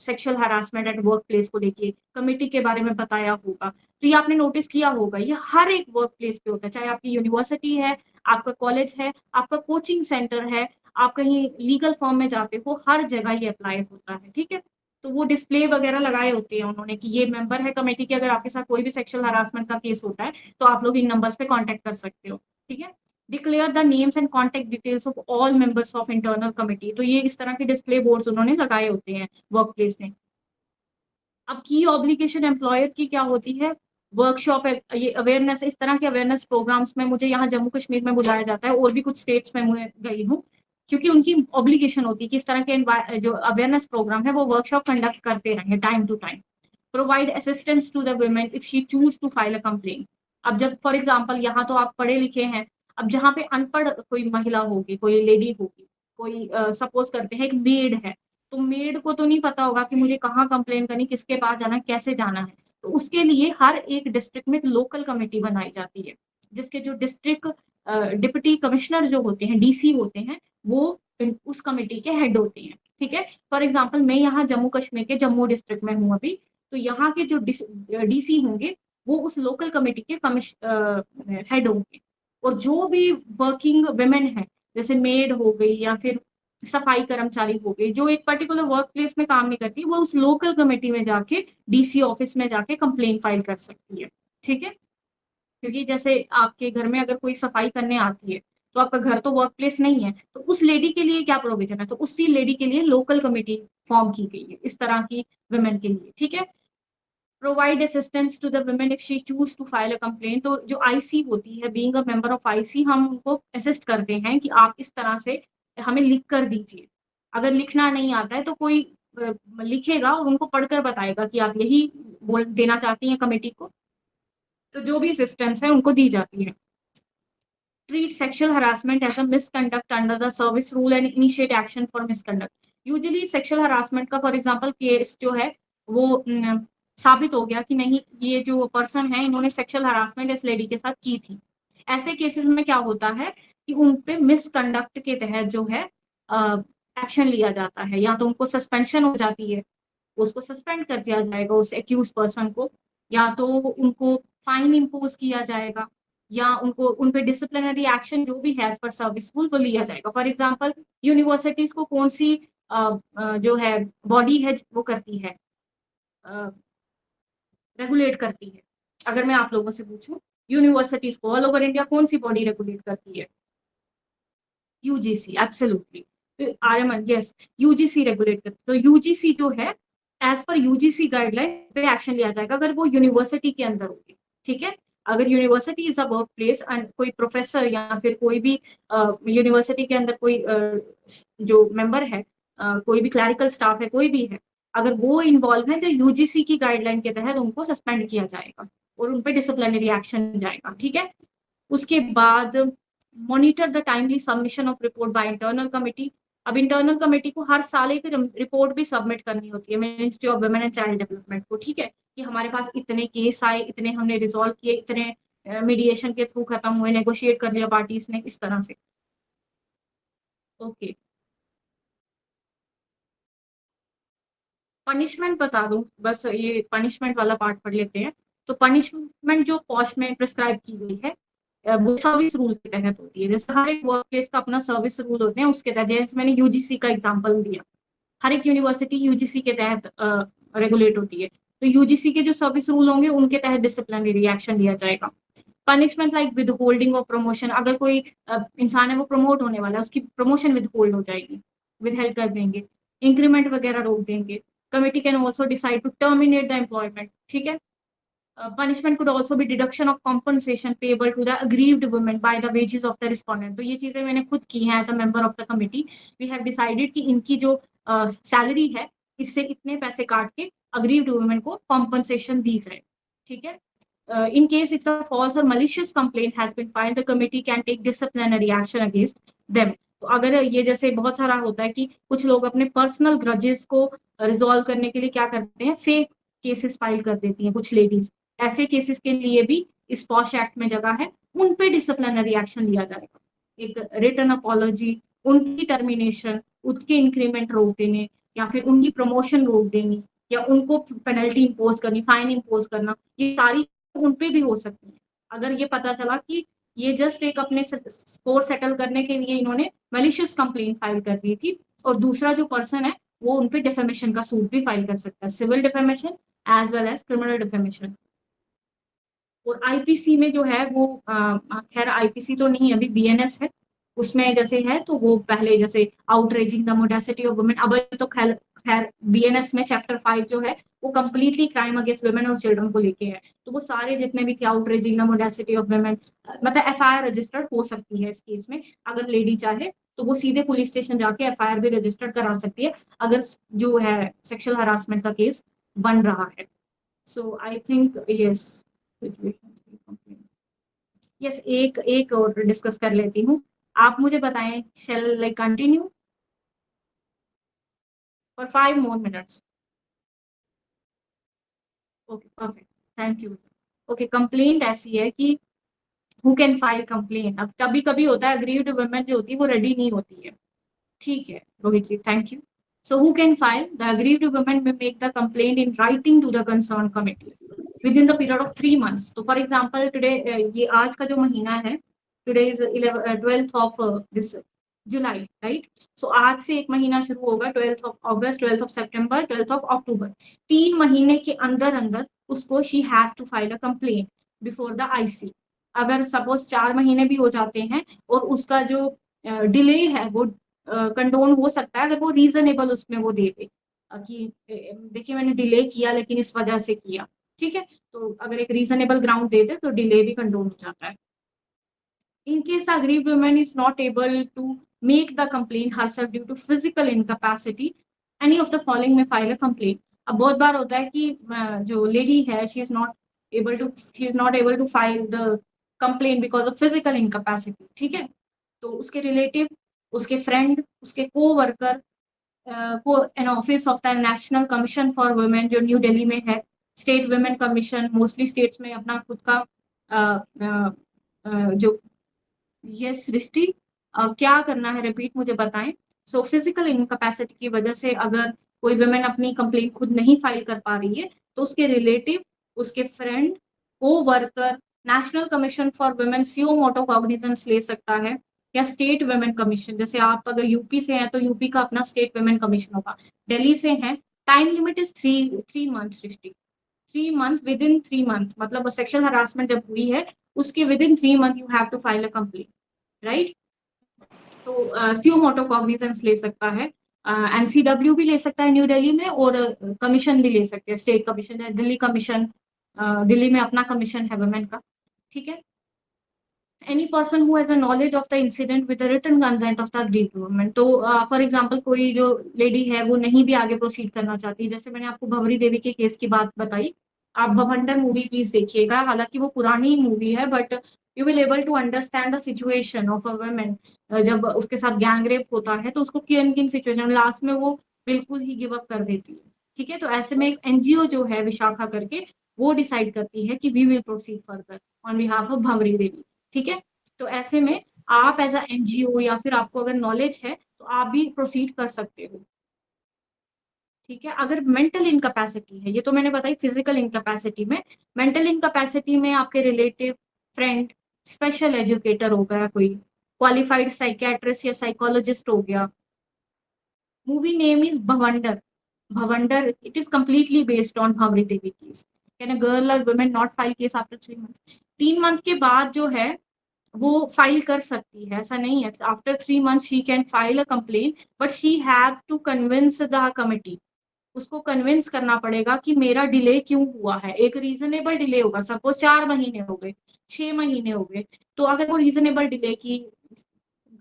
sexual harassment at work place को लेके, कमेटी के बारे में बताया होगा। तो ये आपने नोटिस किया होगा, ये हर एक वर्क प्लेस पे होता है, चाहे आपकी यूनिवर्सिटी है, आपका कॉलेज है, आपका कोचिंग सेंटर है, आप कहीं लीगल फॉर्म में जाते हो, हर जगह ये अप्लाई होता है, ठीक है? तो वो डिस्प्ले वगैरह लगाए होते हैं उन्होंने कि ये मेंबर है कमेटी के, अगर आपके साथ कोई भी सेक्सुअल हरासमेंट का केस होता है तो आप लोग इन नंबर्स पे कांटेक्ट कर सकते हो, ठीक है? Declare the names and contact details of all members of internal committee. तो ये इस तरह के डिस्प्ले बोर्ड्स उन्होंने लगाए होते हैं वर्क प्लेस में। अब की ऑब्लिगेशन एम्प्लॉयर की क्या होती है, वर्कशॉप, ये अवेयरनेस, इस तरह के अवेयरनेस प्रोग्राम्स में मुझे यहाँ जम्मू कश्मीर में बुलाया जाता है और भी कुछ स्टेट्स में मैं गई हूँ, क्योंकि उनकी ऑब्लिगेशन होती है कि इस तरह के जो अवेयरनेस प्रोग्राम है वो वर्कशॉप कंडक्ट करते रहेंगे time to time. Provide assistance to the women if she choose to file a complaint. अब जब फॉर एग्जाम्पल यहाँ तो आप पढ़े लिखे हैं, अब जहाँ पे अनपढ़ कोई महिला होगी, कोई लेडी होगी, कोई सपोज करते हैं एक मेड है, तो मेड को तो नहीं पता होगा कि मुझे कहाँ कंप्लेन करनी, किसके पास जाना है, कैसे जाना है। तो उसके लिए हर एक डिस्ट्रिक्ट में एक लोकल कमेटी बनाई जाती है, जिसके जो डिस्ट्रिक्ट डिप्टी कमिश्नर जो होते हैं, डीसी होते हैं, वो उस कमेटी के हेड होते हैं, ठीक है? फॉर एग्जाम्पल मैं यहाँ जम्मू कश्मीर के जम्मू डिस्ट्रिक्ट में हूँ अभी, तो यहाँ के जो डीसी होंगे वो उस लोकल कमेटी के हेड होंगे। और जो भी वर्किंग वुमेन है, जैसे मेड हो गई या फिर सफाई कर्मचारी हो गई, जो एक पर्टिकुलर वर्क प्लेस में काम नहीं करती, वो उस लोकल कमेटी में जाके डीसी ऑफिस में जाके कंप्लेन फाइल कर सकती है। ठीक है, क्योंकि जैसे आपके घर में अगर कोई सफाई करने आती है, तो आपका घर तो वर्क प्लेस नहीं है, तो उस लेडी के लिए क्या प्रोविजन है, तो उसी लेडी के लिए लोकल कमेटी फॉर्म की गई है इस तरह की वुमेन के लिए। ठीक है, provide assistance to the women if she choose to file a complaint. तो जो आईसी होती है, being a member of IC, हम उनको असिस्ट करते हैं कि आप इस तरह से हमें लिख कर दीजिए। अगर लिखना नहीं आता है तो कोई लिखेगा और उनको पढ़कर बताएगा कि आप यही बोल देना चाहती हैं कमेटी को, तो जो भी असिस्टेंस है उनको दी जाती है। Treat sexual harassment as a misconduct under the service rule and initiate action for misconduct. Usually sexual harassment का for example केस जो है वो साबित हो गया कि नहीं, ये जो पर्सन है इन्होंने सेक्सुअल हरासमेंट इस लेडी के साथ की थी। ऐसे केसेस में क्या होता है कि उन पे मिसकंडक्ट के तहत जो है एक्शन लिया जाता है, या तो उनको सस्पेंशन हो जाती है, उसको सस्पेंड कर दिया जाएगा उस एक्यूज पर्सन को, या तो उनको फाइन इम्पोज किया जाएगा, या उनको उन पे डिसिप्लिनरी एक्शन जो भी है एज पर सर्विस रूल वो लिया जाएगा। फॉर एग्जांपल यूनिवर्सिटीज को कौन सी जो है बॉडी है वो करती है, रेगुलेट करती है, अगर मैं आप लोगों से पूछूं यूनिवर्सिटीज को ऑल ओवर इंडिया कौन सी बॉडी रेगुलेट करती है? UGC, absolutely. RMN, yes, UGC regulate करती है। तो यूजीसी जो है एज पर यूजीसी गाइडलाइन पे एक्शन लिया जाएगा अगर वो यूनिवर्सिटी के अंदर होगी। ठीक है, अगर university is a work place and कोई प्रोफेसर या फिर कोई भी यूनिवर्सिटी के अंदर कोई जो मेंबर है, कोई भी क्लैरिकल स्टाफ है, कोई भी है, अगर वो इन्वॉल्व है तो यूजीसी की गाइडलाइन के तहत उनको सस्पेंड किया जाएगा और उन पे डिसिप्लिनरी एक्शन जाएगा। ठीक है, उसके बाद monitor the timely submission of report by internal committee. अब इंटरनल कमेटी को हर साल एक रिपोर्ट भी सबमिट करनी होती है ministry of women and child development को। ठीक है, कि हमारे पास इतने केस आए, इतने हमने रिजॉल्व किए, इतने मीडिएशन के थ्रू खत्म हुए, नेगोशिएट कर लिया पार्टीज ने, इस तरह से। ओके, पनिशमेंट बता दूं, बस ये पनिशमेंट वाला पार्ट पढ़ लेते हैं। तो पनिशमेंट जो पॉश में प्रिस्क्राइब की गई है वो सर्विस रूल के तहत होती है। जैसे हर एक वर्क प्लेस का अपना सर्विस रूल होते हैं, उसके तहत, जैसे मैंने यूजीसी का एग्जांपल दिया, हर एक यूनिवर्सिटी यूजीसी के तहत रेगुलेट होती है, तो यूजीसी के जो सर्विस रूल होंगे उनके तहत डिसिप्लिनरी एक्शन लिया जाएगा। Punishment like with holding of promotion, अगर कोई इंसान है वो प्रमोट होने वाला है, उसकी प्रमोशन विद होल्ड हो जाएगी, विद हेल्प कर देंगे, इंक्रीमेंट वगैरह रोक देंगे। Committee can also decide to terminate the employment. ठीक है, punishment could also be deduction of compensation payable to the aggrieved women by the wages of the respondent। तो ये चीजें मैंने खुद की हैं as a member of the committee. We have decided कि इनकी जो सैलरी है इससे इतने पैसे काट के अग्रीव्ड वुमेन को कॉम्पनसेशन दी जाए। ठीक है, in case if the false or malicious complaint has been filed, the committee can take disciplinary action against them। तो अगर ये जैसे बहुत सारा होता है कि कुछ लोग अपने पर्सनल ग्रजेस को रिजॉल्व करने के लिए क्या करते हैं, फेक केसेस फाइल कर देती हैं कुछ लेडीज, ऐसे केसेस के लिए भी इस पॉश एक्ट में जगह है, उन पे डिसिप्लिनरी एक्शन लिया जाएगा। एक रिटर्न अपॉलॉजी, उनकी टर्मिनेशन, उनके इंक्रीमेंट रोक देने, या फिर उनकी प्रमोशन रोक देनी, या उनको पेनल्टी इम्पोज करनी, फाइन इम्पोज करना, ये सारी उन पे भी हो सकती है। अगर ये पता चला कि ये जस्ट एक अपने स्कोर सेटल करने के लिए इन्होंने मैलिशियस कंप्लेंट फाइल कर दी थी, और दूसरा जो पर्सन है वो उन पे डिफेमेशन का सूट भी फाइल कर सकता है, civil defamation as well as criminal defamation. और आईपीसी में जो है वो खैर आईपीसी तो नहीं, अभी बीएनएस है, उसमें जैसे है तो वो पहले जैसे आउटरेजिंग द मोडेसिटी ऑफ वुमेन, अब तो खैर बीएनएस में चैप्टर 5 जो है वो कंप्लीटली क्राइम अगेंस्ट वुमेन और चिल्ड्रन को लेके है, तो वो सारे जितने भी थे आउटरेजिंग द मोडेसिटी ऑफ वुमेन, मतलब एफआईआर रजिस्टर्ड हो सकती है इस केस में। अगर लेडी चाहे तो वो सीधे पुलिस स्टेशन जाके एफआईआर भी रजिस्टर्ड करा सकती है अगर जो है सेक्सुअल हरासमेंट का केस बन रहा है। So I think yes, yes, एक और डिस्कस कर लेती हूँ, आप मुझे बताएं, shall like continue for 5 more minutes? Okay, perfect, thank you. Okay, complaint ऐसी है कि हु कैन फाइल कंप्लेंट। अब कभी कभी होता है अग्रीव्ड वुमेन जो होती है वो रेडी नहीं होती है। ठीक है Rohit ji, thank you. So who can file? The aggrieved woman may make the complaint in writing to the concerned committee. within the period of 3 months. So for example today ये आज का जो महीना है, today is 12th of this July, right? So आज से एक महीना शुरू होगा, 12th of August, 12th of September, 12th of October. 3 महीने के अंदर अंदर उसको she had to file a complaint before the IC. अगर सपोज 4 महीने भी हो जाते हैं और उसका जो डिले है वो कंडोन हो सकता है अगर वो रीजनेबल उसमें वो दे दे कि देखिए मैंने डिले किया लेकिन इस वजह से किया, ठीक है, तो अगर एक रीजनेबल ग्राउंड दे दे तो डिले भी कंडोन हो जाता है. In case the aggrieved woman is not able to make the complaint herself due to physical incapacity, any of the following may file a complaint. अब बहुत बार होता है कि जो लेडी है she is not able to file the complaint because of physical incapacity, ठीक है, तो उसके रिलेटिव, उसके फ्रेंड, उसके को वर्कर को an office of the national commission for women जो न्यू दिल्ली में है, state women commission, mostly states में अपना खुद का जो यस सृष्टि क्या करना है रिपीट मुझे बताएं. सो फिजिकल इनकैपेसिटी की वजह से अगर कोई वुमेन अपनी कंप्लेंट खुद नहीं फाइल कर पा रही है तो उसके रिलेटिव, उसके फ्रेंड, को worker, national commission for women CO motu cognizance ले सकता है, या स्टेट वुमेन कमीशन, जैसे आप अगर यूपी से हैं तो यूपी का अपना स्टेट वुमेन कमीशन होगा, दिल्ली से हैं. Time limit is 3 month Srishti, 3 month, within 3 month, मतलब सेक्सुअल हरासमेंट जब हुई है उसके within 3 month you have to file a complaint, right. तो सीओ मोटो कॉग्निजेंस ले सकता है, एनसीडब्ल्यू भी ले सकता है न्यू दिल्ली में, और कमीशन भी ले सकते हैं, स्टेट कमीशन है, दिल्ली कमीशन, दिल्ली में अपना कमीशन है वुमेन का, ठीक है. Any person who has a knowledge of the incident with the written consent of the aggrieved women. तो फॉर एग्जांपल कोई जो लेडी है वो नहीं भी आगे प्रोसीड करना चाहती, जैसे मैंने आपको भंवरी देवी के केस की बात बताई, आप भवंडर मूवी प्लीज देखिएगा, हालांकि वो पुरानी मूवी है but you will able to understand the situation of a women. जब उसके साथ गैंग रेप होता है तो उसको किन किन सिचुएशन लास्ट में वो बिल्कुल ही गिव अप कर देती है, ठीक है. तो ऐसे में एक एनजीओ जो है विशाखा करके वो डिसाइड करती है कि we will proceed further on behalf of Bhanwari Devi, ठीक है. तो ऐसे में आप एज अ एनजीओ या फिर आपको अगर नॉलेज है तो आप भी प्रोसीड कर सकते हो, ठीक है. अगर मेंटल इनकैपेसिटी है, ये तो मैंने बताई फिजिकल इनकैपेसिटी में, मेंटल इनकैपेसिटी में आपके रिलेटिव, फ्रेंड, स्पेशल एजुकेटर हो गया, कोई क्वालिफाइड साइकियाट्रिस्ट या साइकोलॉजिस्ट हो गया. Movie name is Bawandar. Bawandar, it is completely based on Bhanwari Devi case. Can a girl और women not file case after 3 month? 3 month के बाद जो है वो फाइल कर सकती है, ऐसा नहीं है. After 3 month she can file a complaint but she have to convince the committee. उसको कन्विंस करना पड़ेगा कि मेरा डिले क्यों हुआ है. एक रीजनेबल डिले होगा, सपोज 4 महीने हो गए, 6 महीने हो गए, तो अगर वो रीजनेबल डिले की,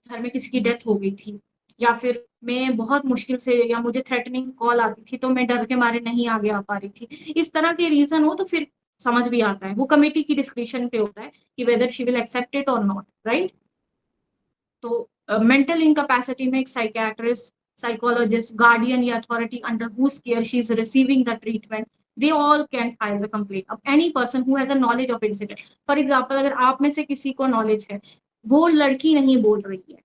घर में किसी की डेथ हो गई थी या फिर मैं बहुत मुश्किल से, या मुझे थ्रेटनिंग कॉल आती थी तो मैं डर के मारे नहीं आगे आ पा रही थी, इस तरह के रीजन हो तो फिर समझ भी आता है. वो कमेटी की डिस्क्रिप्शन पे होता है कि whether she will accept it और नॉट, राइट. तो मेंटल इनकैपेसिटी में एक साइकियाट्रिस्ट, psychologist, guardian या authority under whose care she is receiving the treatment, they all can file the complaint of any person who has a knowledge of incident. For example, अगर आप में से किसी को knowledge है, वो लड़की नहीं बोल रही है,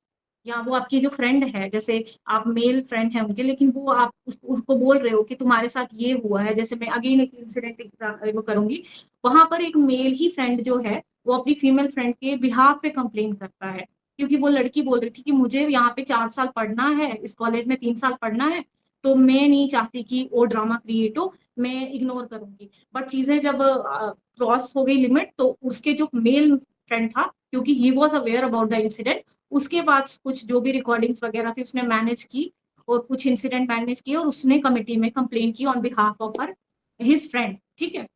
या वो आपकी जो फ्रेंड है, जैसे आप मेल फ्रेंड है उनके, लेकिन वो आप उसको बोल रहे हो कि तुम्हारे साथ ये हुआ है, जैसे मैं अगेन एक इंसिडेंट वो करूंगी, वहां पर एक मेल ही फ्रेंड जो है वो अपनी फीमेल फ्रेंड के बिहाफ पे कंप्लेन करता है, क्योंकि वो लड़की बोल रही थी कि मुझे यहाँ पे 4 साल पढ़ना है, इस कॉलेज में 3 साल पढ़ना है, तो मैं नहीं चाहती कि वो ड्रामा क्रिएट हो, मैं इग्नोर करूंगी. बट चीजें जब क्रॉस हो गई लिमिट तो उसके जो मेल फ्रेंड था, क्योंकि he was aware about the incident, उसके बाद कुछ जो भी रिकॉर्डिंग्स वगैरह थी उसने मैनेज की और कुछ इंसिडेंट मैनेज किए और उसने कमिटी में कंप्लेन की on behalf of her his friend, ठीक है.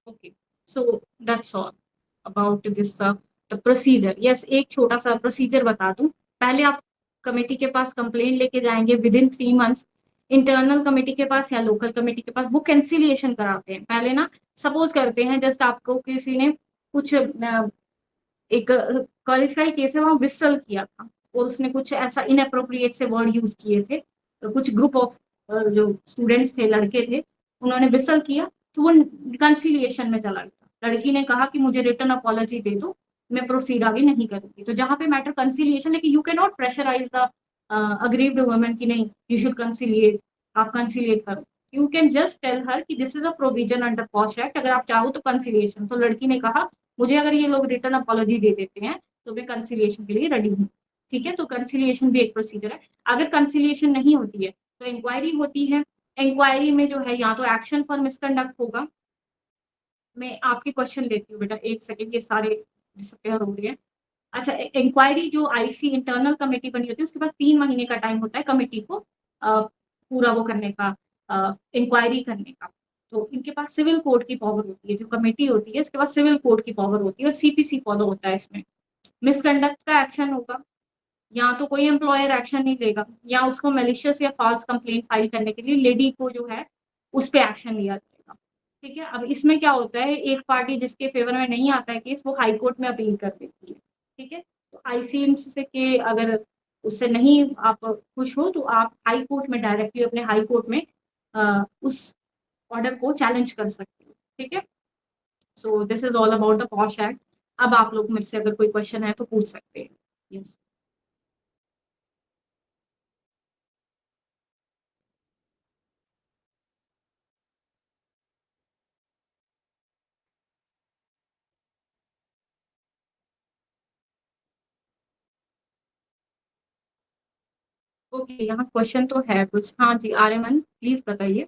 Okay, so that's all about this the procedure. Yes, एक छोटा सा प्रोसीजर बता दूं. पहले आप कमेटी के पास कंप्लेंट लेके जाएंगे, with in 3 months internal committee के पास या लोकल कमेटी के पास वो कैंसिलिएशन कराते हैं. पहले ना सपोज करते हैं जस्ट आपको किसी ने कुछ एक कॉलेज का ही केस है, वहाँ विसल किया था और उसने कुछ ऐसा इनअप्रोप्रिएट से वर्ड यूज किए थे, तो कुछ ग्रुप ऑफ जो स्टूडेंट्स थे, लड़के थे, उन्होंने विसल किया तो वो कंसिलिएशन में चला गया. लड़की ने कहा कि मुझे रिटर्न अपॉलॉजी दे दो, मैं प्रोसीड आगे नहीं करूंगी. तो जहां पे मैटर कंसिलिएशन, लेकिन you can not pressurise the aggrieved women की नहीं यू शुड कंसिलिएट, आप कंसिलिएट करो, you can just tell her कि this is a provision under POSH act, अगर आप चाहो तो कंसिलिएशन। तो लड़की ने कहा मुझे अगर ये लोग रिटर्न अपॉलॉजी दे देते हैं तो मैं कंसिलिएशन के लिए रेडी हूँ, ठीक है। तो कंसिलिएशन भी एक प्रोसीजर है। अगर कंसिलिएशन नहीं होती है तो इंक्वायरी होती है। इंक्वायरी में जो है या तो एक्शन फॉर मिसकंडक्ट होगा। मैं आपके क्वेश्चन लेती हूँ बेटा, एक सेकंड, ये सारे डिसअपेयर हो रही है। अच्छा, इंक्वायरी जो आईसी इंटरनल कमेटी बनी होती है उसके पास 3 महीने का टाइम होता है कमेटी को पूरा वो करने का, इंक्वायरी करने का। तो इनके पास सिविल कोर्ट की पावर होती है, जो कमेटी होती है इसके पास सिविल कोर्ट की पावर होती है और सीपीसी फॉलो होता है इसमें। मिसकंडक्ट का एक्शन होगा, या तो कोई एम्प्लॉयर एक्शन नहीं लेगा या उसको मेलिशियस या फॉल्स कंप्लेंट फाइल करने के लिए लेडी को जो है उस पर एक्शन लिया जाएगा, ठीक है। अब इसमें क्या होता है, एक पार्टी जिसके फेवर में नहीं आता है केस वो हाई कोर्ट में अपील कर देती है, ठीक है। तो आईसीएमसी से के अगर उससे नहीं आप खुश हो तो आप हाई कोर्ट में डायरेक्टली अपने हाई कोर्ट में उस ऑर्डर को चैलेंज कर सकते हो, ठीक है। So this is all about the POSH act. अब आप लोग मुझसे अगर कोई क्वेश्चन है तो पूछ सकते हैं। यस। ओके, यहाँ क्वेश्चन तो है कुछ। हाँ जी, आर्यमन प्लीज बताइए।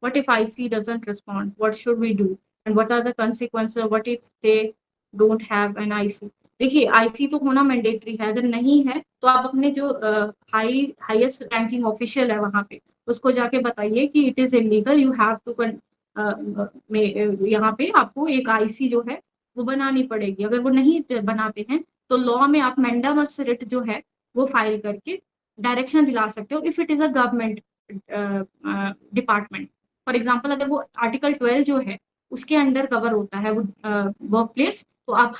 What if IC doesn't respond, what should we do and what are the consequences, what if they don't have an IC. देखिए, आईसी तो होना मैंडेटरी है, अगर नहीं है तो आप अपने जो हाईएस्ट रैंकिंग ऑफिशियल है वहाँ पे उसको जाके बताइए कि it is illegal, you have to यहाँ पे आपको एक आईसी जो है वो बनानी पड़ेगी। अगर वो नहीं बनाते हैं तो लॉ में आप मैंडामस रिट जो है वो फाइल करके डायरेक्शन दिला सकते हो if it is a government department. For example अगर वो आर्टिकल 12 जो है उसके अंडर कवर होता है वो वर्क प्लेस, तो आप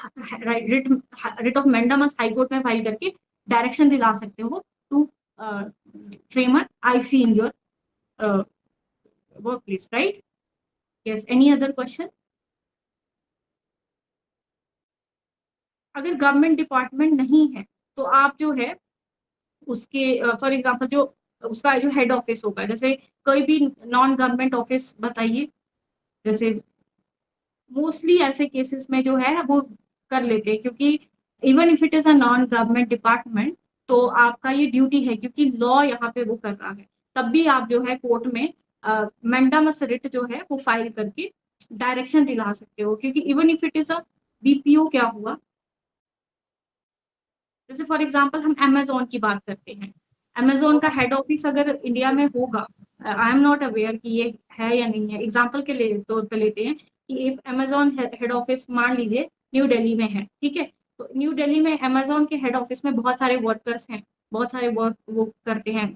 writ of mandamus high court में फाइल करके डायरेक्शन दिला सकते हो to frame IC in your work place, right. Yes, any other question. अगर गवर्नमेंट डिपार्टमेंट नहीं है तो आप जो है उसके फॉर एग्जांपल जो उसका जो हेड ऑफिस होगा, जैसे कोई भी नॉन गवर्नमेंट ऑफिस बताइए, जैसे मोस्टली ऐसे केसेस में जो है वो कर लेते हैं, क्योंकि even if it is a non government department तो आपका ये ड्यूटी है क्योंकि लॉ यहाँ पे वो कर रहा है, तब भी आप जो है कोर्ट में मैंडामस रिट जो है वो फाइल करके डायरेक्शन दिला सकते हो। क्योंकि even if it is a BPO क्या हुआ, जैसे फॉर एग्जांपल हम अमेजोन की बात करते हैं, अमेजोन का हेड ऑफिस अगर इंडिया में होगा, आई एम नॉट अवेयर कि ये है या नहीं है, एग्जांपल के लिए तौर पे लेते हैं कि इफ अमेजोन हेड ऑफिस मान लीजिए न्यू दिल्ली में है, ठीक है। तो न्यू दिल्ली में अमेजोन के हेड ऑफिस में बहुत सारे वर्कर्स हैं, बहुत सारे वर्क वो करते हैं,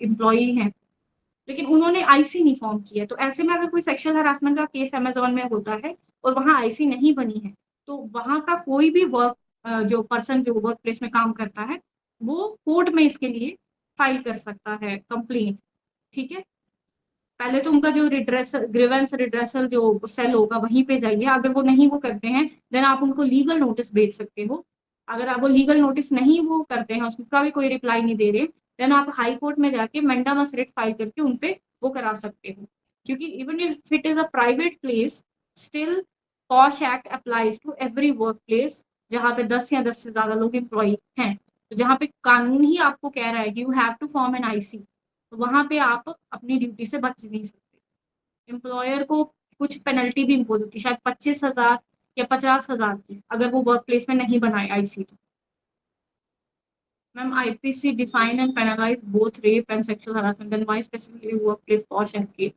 एम्प्लॉई हैं, लेकिन उन्होंने आईसी नहीं फॉर्म किया है। तो ऐसे में अगर कोई सेक्सुअल हरासमेंट का केस अमेजोन में होता है और वहाँ आईसी नहीं बनी है तो वहाँ का कोई भी वर्क जो पर्सन जो वर्क प्लेस में काम करता है वो कोर्ट में इसके लिए फाइल कर सकता है कंप्लेंट, ठीक है। पहले तो उनका जो रिड्रेसल ग्रीवेंस रिड्रेसल जो सेल होगा वहीं पे जाइए, अगर वो नहीं वो करते हैं देन आप उनको लीगल नोटिस भेज सकते हो। अगर आप वो लीगल नोटिस नहीं वो करते हैं, उसका भी कोई रिप्लाई नहीं दे रहे, देन आप हाई कोर्ट में जाके मैंडामस रिट फाइल करके उनपे वो करा सकते हो। क्योंकि even if it is a private place still POSH act applies to every work place जहाँ पे 10 या 10 से ज्यादा लोग एम्प्लॉय हैं। तो जहाँ पे कानून ही आपको कह रहा है कि you have to form an IC, तो वहां पे आप अपनी ड्यूटी से बच नहीं सकते। एम्प्लॉयर को कुछ पेनल्टी भी इम्पोज होती है, शायद 25,000 या 50,000 की, अगर वो वर्क प्लेस में नहीं बनाए आईसी तो। Ma'am, IPC define and penalise both rape and sexual harassment, then why specifically work place POSH and case.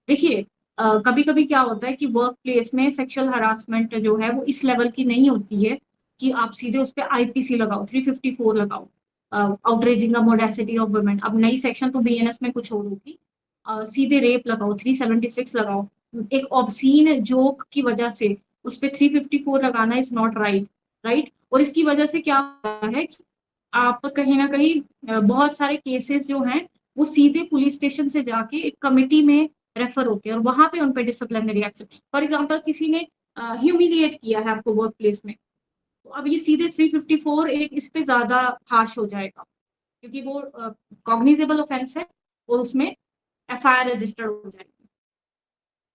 देखिए, कभी कभी क्या होता है कि वर्क प्लेस में सेक्सुअल हरासमेंट जो है वो इस लेवल की नहीं होती है कि आप सीधे उस पर आईपीसी लगाओ, 354 लगाओ, आउटरेजिंग द मोडेसिटी ऑफ वुमेन। अब नई सेक्शन तो बीएनएस में कुछ और होगी, सीधे रेप लगाओ, 376 लगाओ। एक ऑब्सीन जोक की वजह से उस पर 354 लगाना इज नॉट राइट, राइट। और इसकी वजह से क्या होता है कि आप कहीं ना कहीं बहुत सारे केसेस जो हैं वो सीधे पुलिस स्टेशन से जाके एक कमिटी में रेफर होते हैं और वहां पे उन पे डिसिप्लिनरी एक्शन, फॉर एग्जांपल किसी ने ह्यूमिलिएट किया है आपको वर्क प्लेस में, तो अब ये सीधे 354 एक इस पे ज्यादा हार्श हो जाएगा, क्योंकि वो कॉग्निजेबल ऑफेंस है और उसमें एफआईआर रजिस्टर्ड हो जाएगी।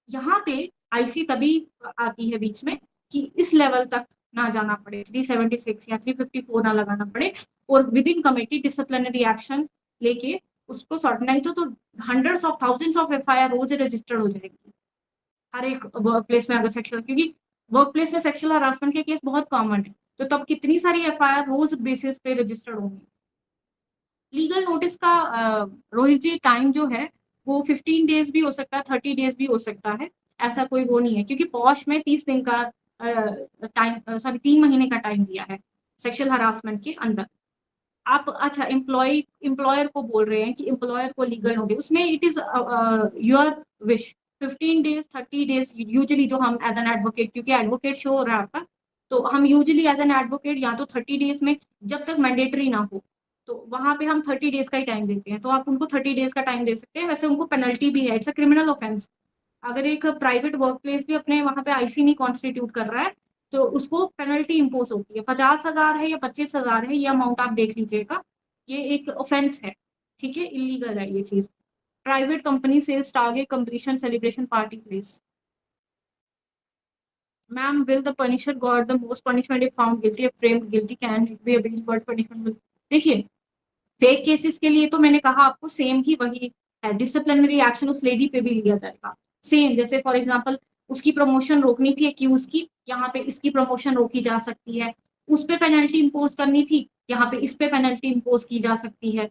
यहाँ पे आईसी तभी आती है बीच में कि इस लेवल तक ना जाना पड़े, 376 या 354 ना लगाना पड़े, और within committee disciplinary action लेके उसको सॉर्ट, नहीं तो hundreds of thousands of FIR रोज रजिस्टर्ड हो जाएगी हर एक वर्क प्लेस में। अगर सेक्सुअल, क्योंकि वर्क प्लेस में सेक्सुअल हरासमेंट के केस बहुत कॉमन है, तो तब कितनी सारी एफआईआर रोज बेसिस पे रजिस्टर्ड होंगी। लीगल नोटिस का रोहित जी टाइम जो है वो 15 डेज भी हो सकता है, 30 डेज भी हो सकता है, ऐसा कोई वो नहीं है, क्योंकि पॉश में 30 दिन का टाइम, सॉरी 3 महीने का टाइम दिया है सेक्सुअल हरासमेंट के अंदर। आप अच्छा एम्प्लॉयर को बोल रहे हैं कि एम्प्लॉयर को लीगल नोटिस, उसमें it is your wish, 15 days 30 days usually जो हम एज एन एडवोकेट, क्योंकि एडवोकेट शो हो रहा है आपका, तो हम यूजुअली एज एन एडवोकेट या तो 30 डेज में, जब तक मैंडेटरी ना हो तो वहां पे हम 30 डेज का ही टाइम देते हैं, तो आप उनको 30 डेज का टाइम दे सकते हैं। वैसे उनको पेनल्टी भी है, इट्स अ क्रिमिनल ऑफेंस। अगर एक प्राइवेट वर्क प्लेस भी अपने वहां पे आईसी नहीं कॉन्स्टिट्यूट कर रहा है तो उसको पेनल्टी इम्पोज होती है, 50,000 है या 25,000 है, ये अमाउंट आप देख लीजिएगा, ये एक ऑफेंस है, ठीक है, इलीगल है ये चीज। Private company sales target completion celebration party place. Ma'am, will the punisher got the most punishment if found guilty, if framed guilty can it be abused but punishment will। देखिए, fake cases के लिए तो मैंने कहा आपको same ही वही है, disciplinary action उस लेडी पे भी लिया जाएगा सेम। जैसे फॉर एग्जांपल उसकी प्रमोशन रोकनी थी एक्यूज की, यहाँ पे इसकी प्रमोशन रोकी जा सकती है। उस पे पेनल्टी इम्पोज करनी थी, यहाँ पे इस पे पेनल्टी इम्पोज की जा सकती है।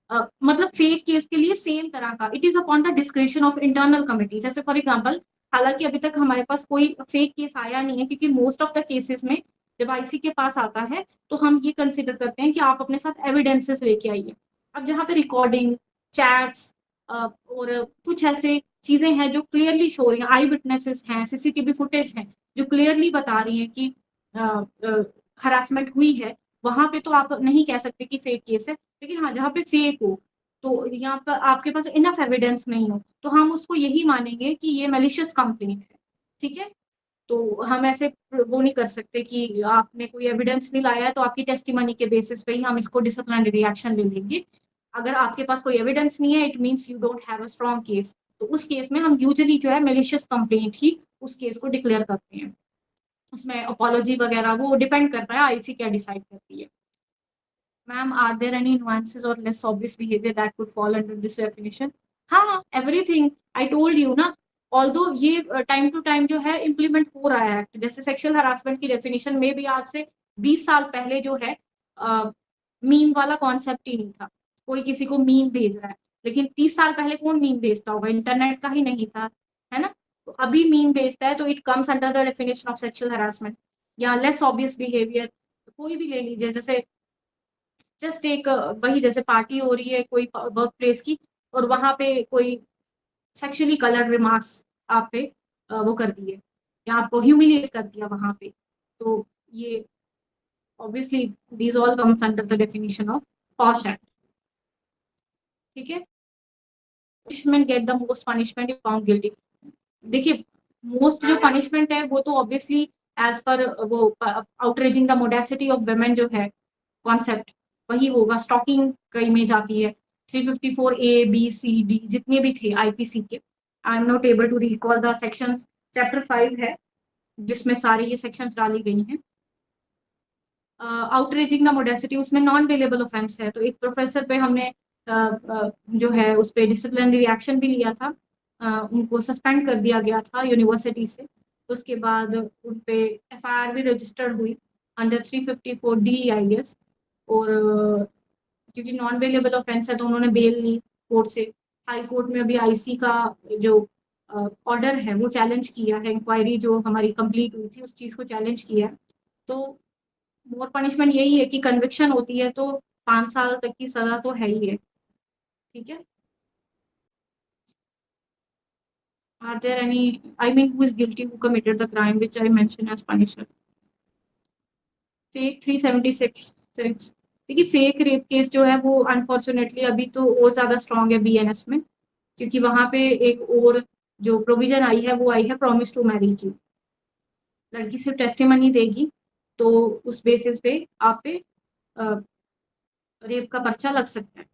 मतलब फेक केस के लिए सेम तरह का, it is upon the description of internal committee. जैसे फॉर एग्जाम्पल, हालांकि अभी तक हमारे पास कोई फेक केस आया नहीं है, क्योंकि मोस्ट ऑफ द केसेस में जब आईसी के पास आता है तो हम ये कंसिडर करते हैं कि आप अपने साथ एविडेंसेस लेके आइए। अब जहाँ पे रिकॉर्डिंग, चैट्स और कुछ ऐसे चीजें हैं जो क्लियरली शो रही हैं, आई विटनेसेस हैं, सीसीटीवी फुटेज हैं जो क्लियरली बता रही हैं कि हरासमेंट हुई है, वहां पे तो आप नहीं कह सकते कि फेक केस है। लेकिन हाँ, जहाँ पे फेक हो, तो यहाँ पर आपके पास इनफ एविडेंस नहीं हो, तो हम उसको यही मानेंगे कि ये मैलिशियस कंप्लेंट है, ठीक है। तो हम ऐसे वो नहीं कर सकते कि आपने कोई एविडेंस नहीं लाया है तो आपकी टेस्टिमनी के बेसिस पे ही हम इसको डिसिप्लिनरी एक्शन ले लेंगे। अगर आपके पास कोई एविडेंस नहीं है, it means you don't have a strong case, तो उस केस में हम यूजुअली जो है मैलिशियस कंप्लेंट ही उस केस को डिक्लेयर करते हैं। उसमें अपॉलॉजी वगैरह वो डिपेंड करता है आईसी क्या डिसाइड करती है। Ma'am, are there any nuances और less obvious behaviour that could fall under this definition? हाँ, एवरीथिंग आई टोल्ड यू ना। ऑल्दो ये टाइम टू टाइम जो है इम्प्लीमेंट हो रहा है एक्ट, जैसे सेक्सुअल हरासमेंट की डेफिनेशन में भी आज से 20 साल पहले जो है मीम वाला कॉन्सेप्ट ही नहीं था, कोई किसी को मीम भेज रहा है, लेकिन 30 साल पहले कौन मीम भेजता होगा, इंटरनेट का ही नहीं था, है ना। तो अभी मीम भेजता है तो it comes under the definition of sexual harassment. या लेस ऑब्वियस बिहेवियर, कोई भी ले लीजिए, जैसे जस्ट एक वही, जैसे पार्टी हो रही है कोई वर्क प्लेस की, और वहां पे कोई सेक्सुअली कलर्ड रिमार्क्स आप पे वो कर दिए, या आपको ह्यूमिलिएट कर दिया वहां पे, तो ये obviously these all comes under the definition of posh act, ठीक है। Punishment get the most punishment if found guilty. देखिए, मोस्ट जो पनिशमेंट है वो तो ऑब्वियसली एज पर वो आउटरेजिंग द मोडेसिटी ऑफ वुमेन जो है कॉन्सेप्ट, वही होगा। स्टॉकिंग का इमेज आती है, 354 ए बी सी डी जितने भी थे आईपीसी के, I am not able to recall the sections. Chapter 5 है जिसमें सारी ये सेक्शंस डाली गई हैं। आउटरेजिंग द मोडेसिटी उसमें नॉन बेलेबल ऑफेंस है, तो एक प्रोफेसर पे हमने जो है उस पर डिसिप्लिनरी एक्शन भी लिया था, उनको सस्पेंड कर दिया गया था यूनिवर्सिटी से। उसके बाद उन पे एफआईआर भी रजिस्टर्ड हुई अंडर 354 डी आई गेस, और क्योंकि नॉन बेलेबल ऑफेंस है तो उन्होंने बेल ली कोर्ट से। हाई कोर्ट में अभी आईसी का जो ऑर्डर है वो चैलेंज किया है, इंक्वायरी जो हमारी कंप्लीट हुई थी उस चीज़ को चैलेंज किया है। तो मोर पनिशमेंट यही है कि कन्विक्शन होती है तो 5 साल तक की सजा तो है ही है, ठीक है। Are there any, I mean, who is guilty, who committed the crime which I mentioned as punisher? Fake 376। देखिए, फेक रेप केस जो है वो अनफॉर्चुनेटली अभी तो और ज्यादा स्ट्रॉन्ग है बीएनएस में, क्योंकि वहां पे एक और जो प्रोविजन आई है वो आई है प्रॉमिस टू मैरी की। लड़की सिर्फ टेस्टिमनी देगी तो उस बेसिस पे आप पे रेप का पर्चा लग सकता है।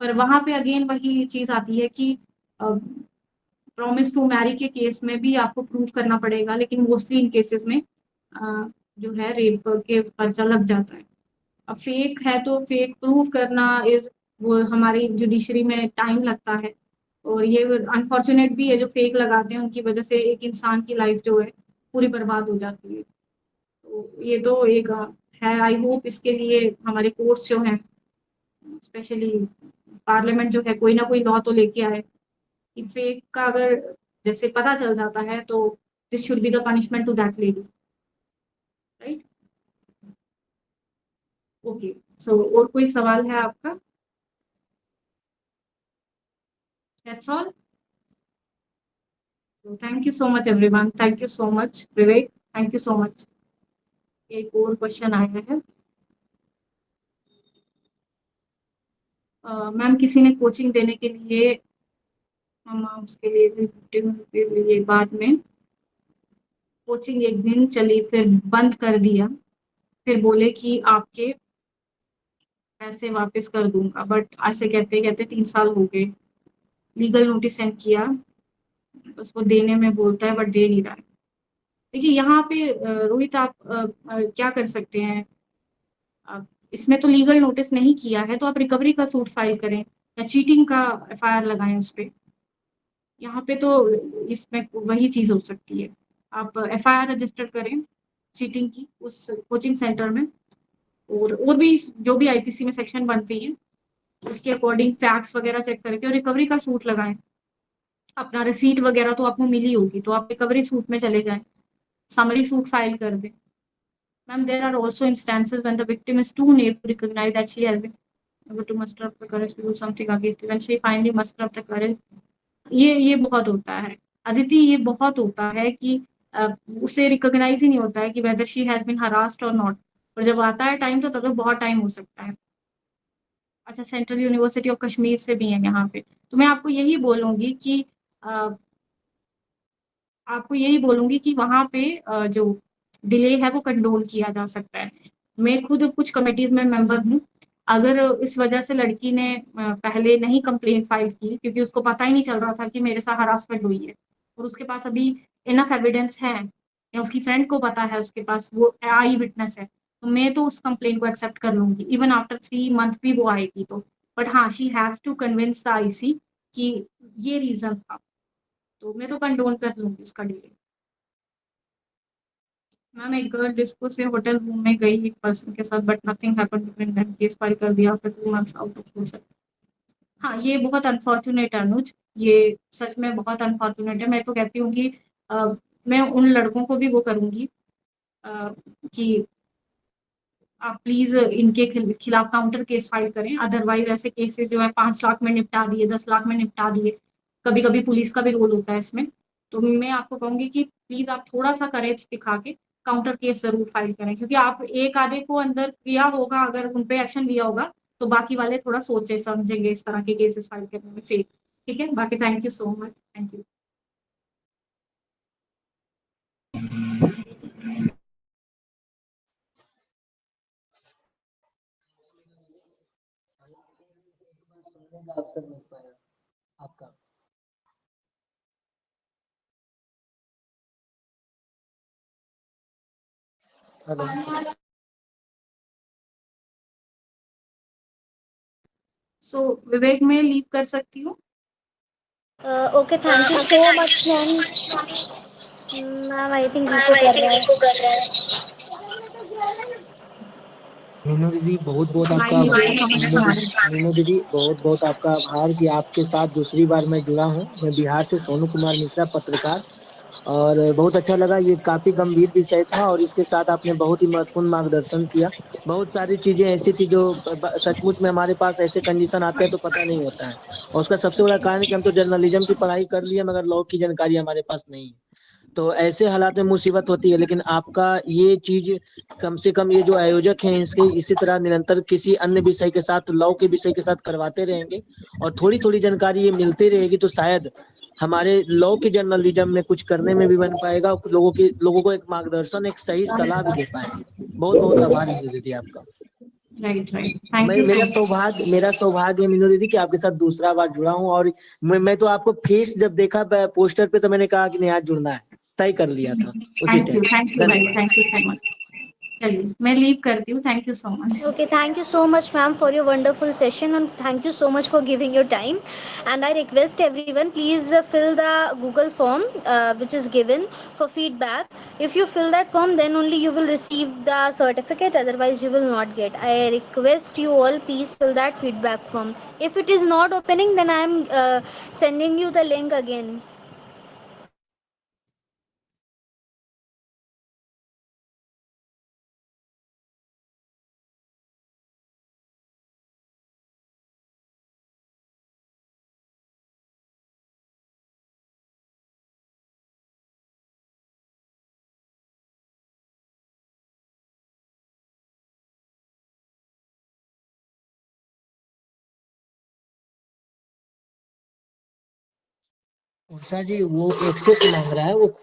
पर वहां पे अगेन वही चीज आती है कि प्रॉमिस टू मैरी के केस में भी आपको प्रूव करना पड़ेगा, लेकिन मोस्टली इन केसेस में जो है रेप के पर्चा लग जाता है। अब फेक है तो फेक प्रूव करना इज वो हमारी जुडिशरी में टाइम लगता है, और ये अनफॉर्चुनेट भी है जो फेक लगाते हैं उनकी वजह से एक इंसान की लाइफ जो है पूरी बर्बाद हो जाती है। तो ये तो एक है। आई होप इसके लिए हमारे कोर्ट्स जो हैं, स्पेशली पार्लियामेंट जो है, कोई ना कोई लॉ तो लेके आए कि फेक का अगर जैसे पता चल जाता है तो this should be the punishment to that lady, right? Okay, so और कोई सवाल है आपका? That's all. Thank you so much everyone, thank you so much Vivek, thank you so much. एक और क्वेश्चन आया है। मैम किसी ने कोचिंग देने के लिए हम उसके लिए 15 रुपये लिए, बाद में कोचिंग एक दिन चली फिर बंद कर दिया, फिर बोले कि आपके पैसे वापस कर दूंगा, बट ऐसे कहते कहते 3 साल हो गए। लीगल नोटिस सेंड किया, उसको देने में बोलता है बट दे नहीं रहा है। देखिए यहाँ पे रोहित आप क्या कर सकते हैं, आप इसमें तो लीगल नोटिस नहीं किया है तो आप रिकवरी का सूट फाइल करें या चीटिंग का एफआईआर लगाएं उस पर। यहाँ पे तो इसमें वही चीज हो सकती है, आप एफआईआर रजिस्टर करें चीटिंग की उस कोचिंग सेंटर में, और भी जो भी आईपीसी में सेक्शन बनती है उसके अकॉर्डिंग फैक्ट्स वगैरह चेक करके और रिकवरी का सूट लगाएं। अपना रिसीट वगैरह तो आपको मिली होगी तो आप रिकवरी सूट में चले जाएं, समरी सूट फाइल कर दें। Ma'am there are also instances when the victim is too naive to recognise that she has been able to muster up the courage to do something against it when she finally muster up the courage। ये बहुत होता है अदिति, ये बहुत होता है कि उसे रिकॉग्नाइज ही नहीं होता है कि whether she has been harassed और नॉट, और जब आता है टाइम तो तब तो बहुत टाइम हो सकता है। अच्छा, सेंट्रल यूनिवर्सिटी ऑफ कश्मीर से भी है यहाँ पे, तो मैं आपको यही बोलूंगी कि वहाँ पे जो डिले है वो कंट्रोल किया जा सकता है। मैं खुद कुछ कमेटीज में मेंबर हूँ। अगर इस वजह से लड़की ने पहले नहीं कंप्लेंट फाइल की क्योंकि उसको पता ही नहीं चल रहा था कि मेरे साथ हरासमेंट हुई है, और उसके पास अभी इनफ एविडेंस है या उसकी फ्रेंड को पता है, उसके पास वो आई विटनेस है, तो मैं तो उस कंप्लेंट को एक्सेप्ट कर लूंगी इवन आफ्टर 3 मंथ भी वो आएगी तो। बट हाँ, she have to convince the IC कि ये रीजन था, तो मैं तो कंडोन कर लूंगी उसका डिले। मैम एक गर्ल डिस्को से होटल रूम में गई एक पर्सन के साथ but nothing happened between them, case file कर दिया after 2 months out of process. हाँ, ये बहुत अनफॉर्चुनेट है अनुज, ये सच में बहुत अनफॉर्चुनेट है। मैं तो कहती हूँ कि मैं उन लड़कों को भी वो करूंगी कि आप प्लीज इनके खिलाफ काउंटर केस फाइल करें, अदरवाइज ऐसे केसेस जो है 5 लाख में निपटा दिए, 10 लाख में निपटा दिए, कभी कभी पुलिस का भी रोल होता है इसमें। तो मैं आपको कहूंगी कि प्लीज आप थोड़ा सा करेज दिखा के काउंटर केस जरूर फाइल करें, क्योंकि आप एक आधे को अंदर किया होगा, अगर उन पे एक्शन लिया होगा तो बाकी वाले थोड़ा सोचे समझेंगे इस तरह के केसेस फाइल करने में फेक। ठीक है, बाकी thank you so much, thank you. अवसर मिल पाया आपका। हेलो, सो विवेक मैं लीव कर सकती हूँ? Okay, thank you so much ma'am. Ma'am I think रिको कर रहा है। मीनू दीदी बहुत बहुत आपका लाइन नहीं मीनू दीदी बहुत बहुत आपका आभार कि आपके साथ दूसरी बार मैं जुड़ा हूँ। मैं बिहार से सोनू कुमार मिश्रा, पत्रकार, और बहुत अच्छा लगा। ये काफी गंभीर विषय था और इसके साथ आपने बहुत ही महत्वपूर्ण मार्गदर्शन किया। बहुत सारी चीजें ऐसी थी जो सचमुच में हमारे पास ऐसे कंडीशन आते हैं तो पता नहीं होता है, और उसका सबसे बड़ा कारण है कि हम तो जर्नलिज्म की पढ़ाई कर लिए मगर लॉ की जानकारी हमारे पास नहीं है। तो ऐसे हालात में मुसीबत होती है, लेकिन आपका ये चीज कम से कम ये जो आयोजक हैं इसके इसी तरह निरंतर किसी अन्य विषय के साथ, लॉ के विषय के साथ करवाते रहेंगे और थोड़ी थोड़ी जानकारी ये मिलती रहेगी तो शायद हमारे लॉ के जर्नलिज्म में कुछ करने में भी बन पाएगा और लोगों को एक मार्गदर्शन, एक सही सलाह भी दे पाएंगे। बहुत बहुत आभार दीदी आपका। राइट राइट, थैंक यू मेरा सो सौभाग्य है मीनू दीदी कि आपके साथ दूसरा बार जुड़ा हूँ। और मैं तो आपको फेस जब देखा पोस्टर पे तो मैंने कहा कि नहीं आज जुड़ना है, तय कर लिया था उसी थैंक टाइम। यू भाई, थैंक यू सो मच। चलिए मैं लीव करती हूँ, thank you so much. Okay, thank you so much, ma'am, for your wonderful session, and thank you so much for giving your time. And I request everyone, please fill the Google form which is given for feedback. If you fill that form, then only you will receive the certificate. Otherwise, you will not get. I request you all, please fill that feedback form. If it is not opening, then I am sending you the link again. Usha जी वो access मांग रहा है, वो खुद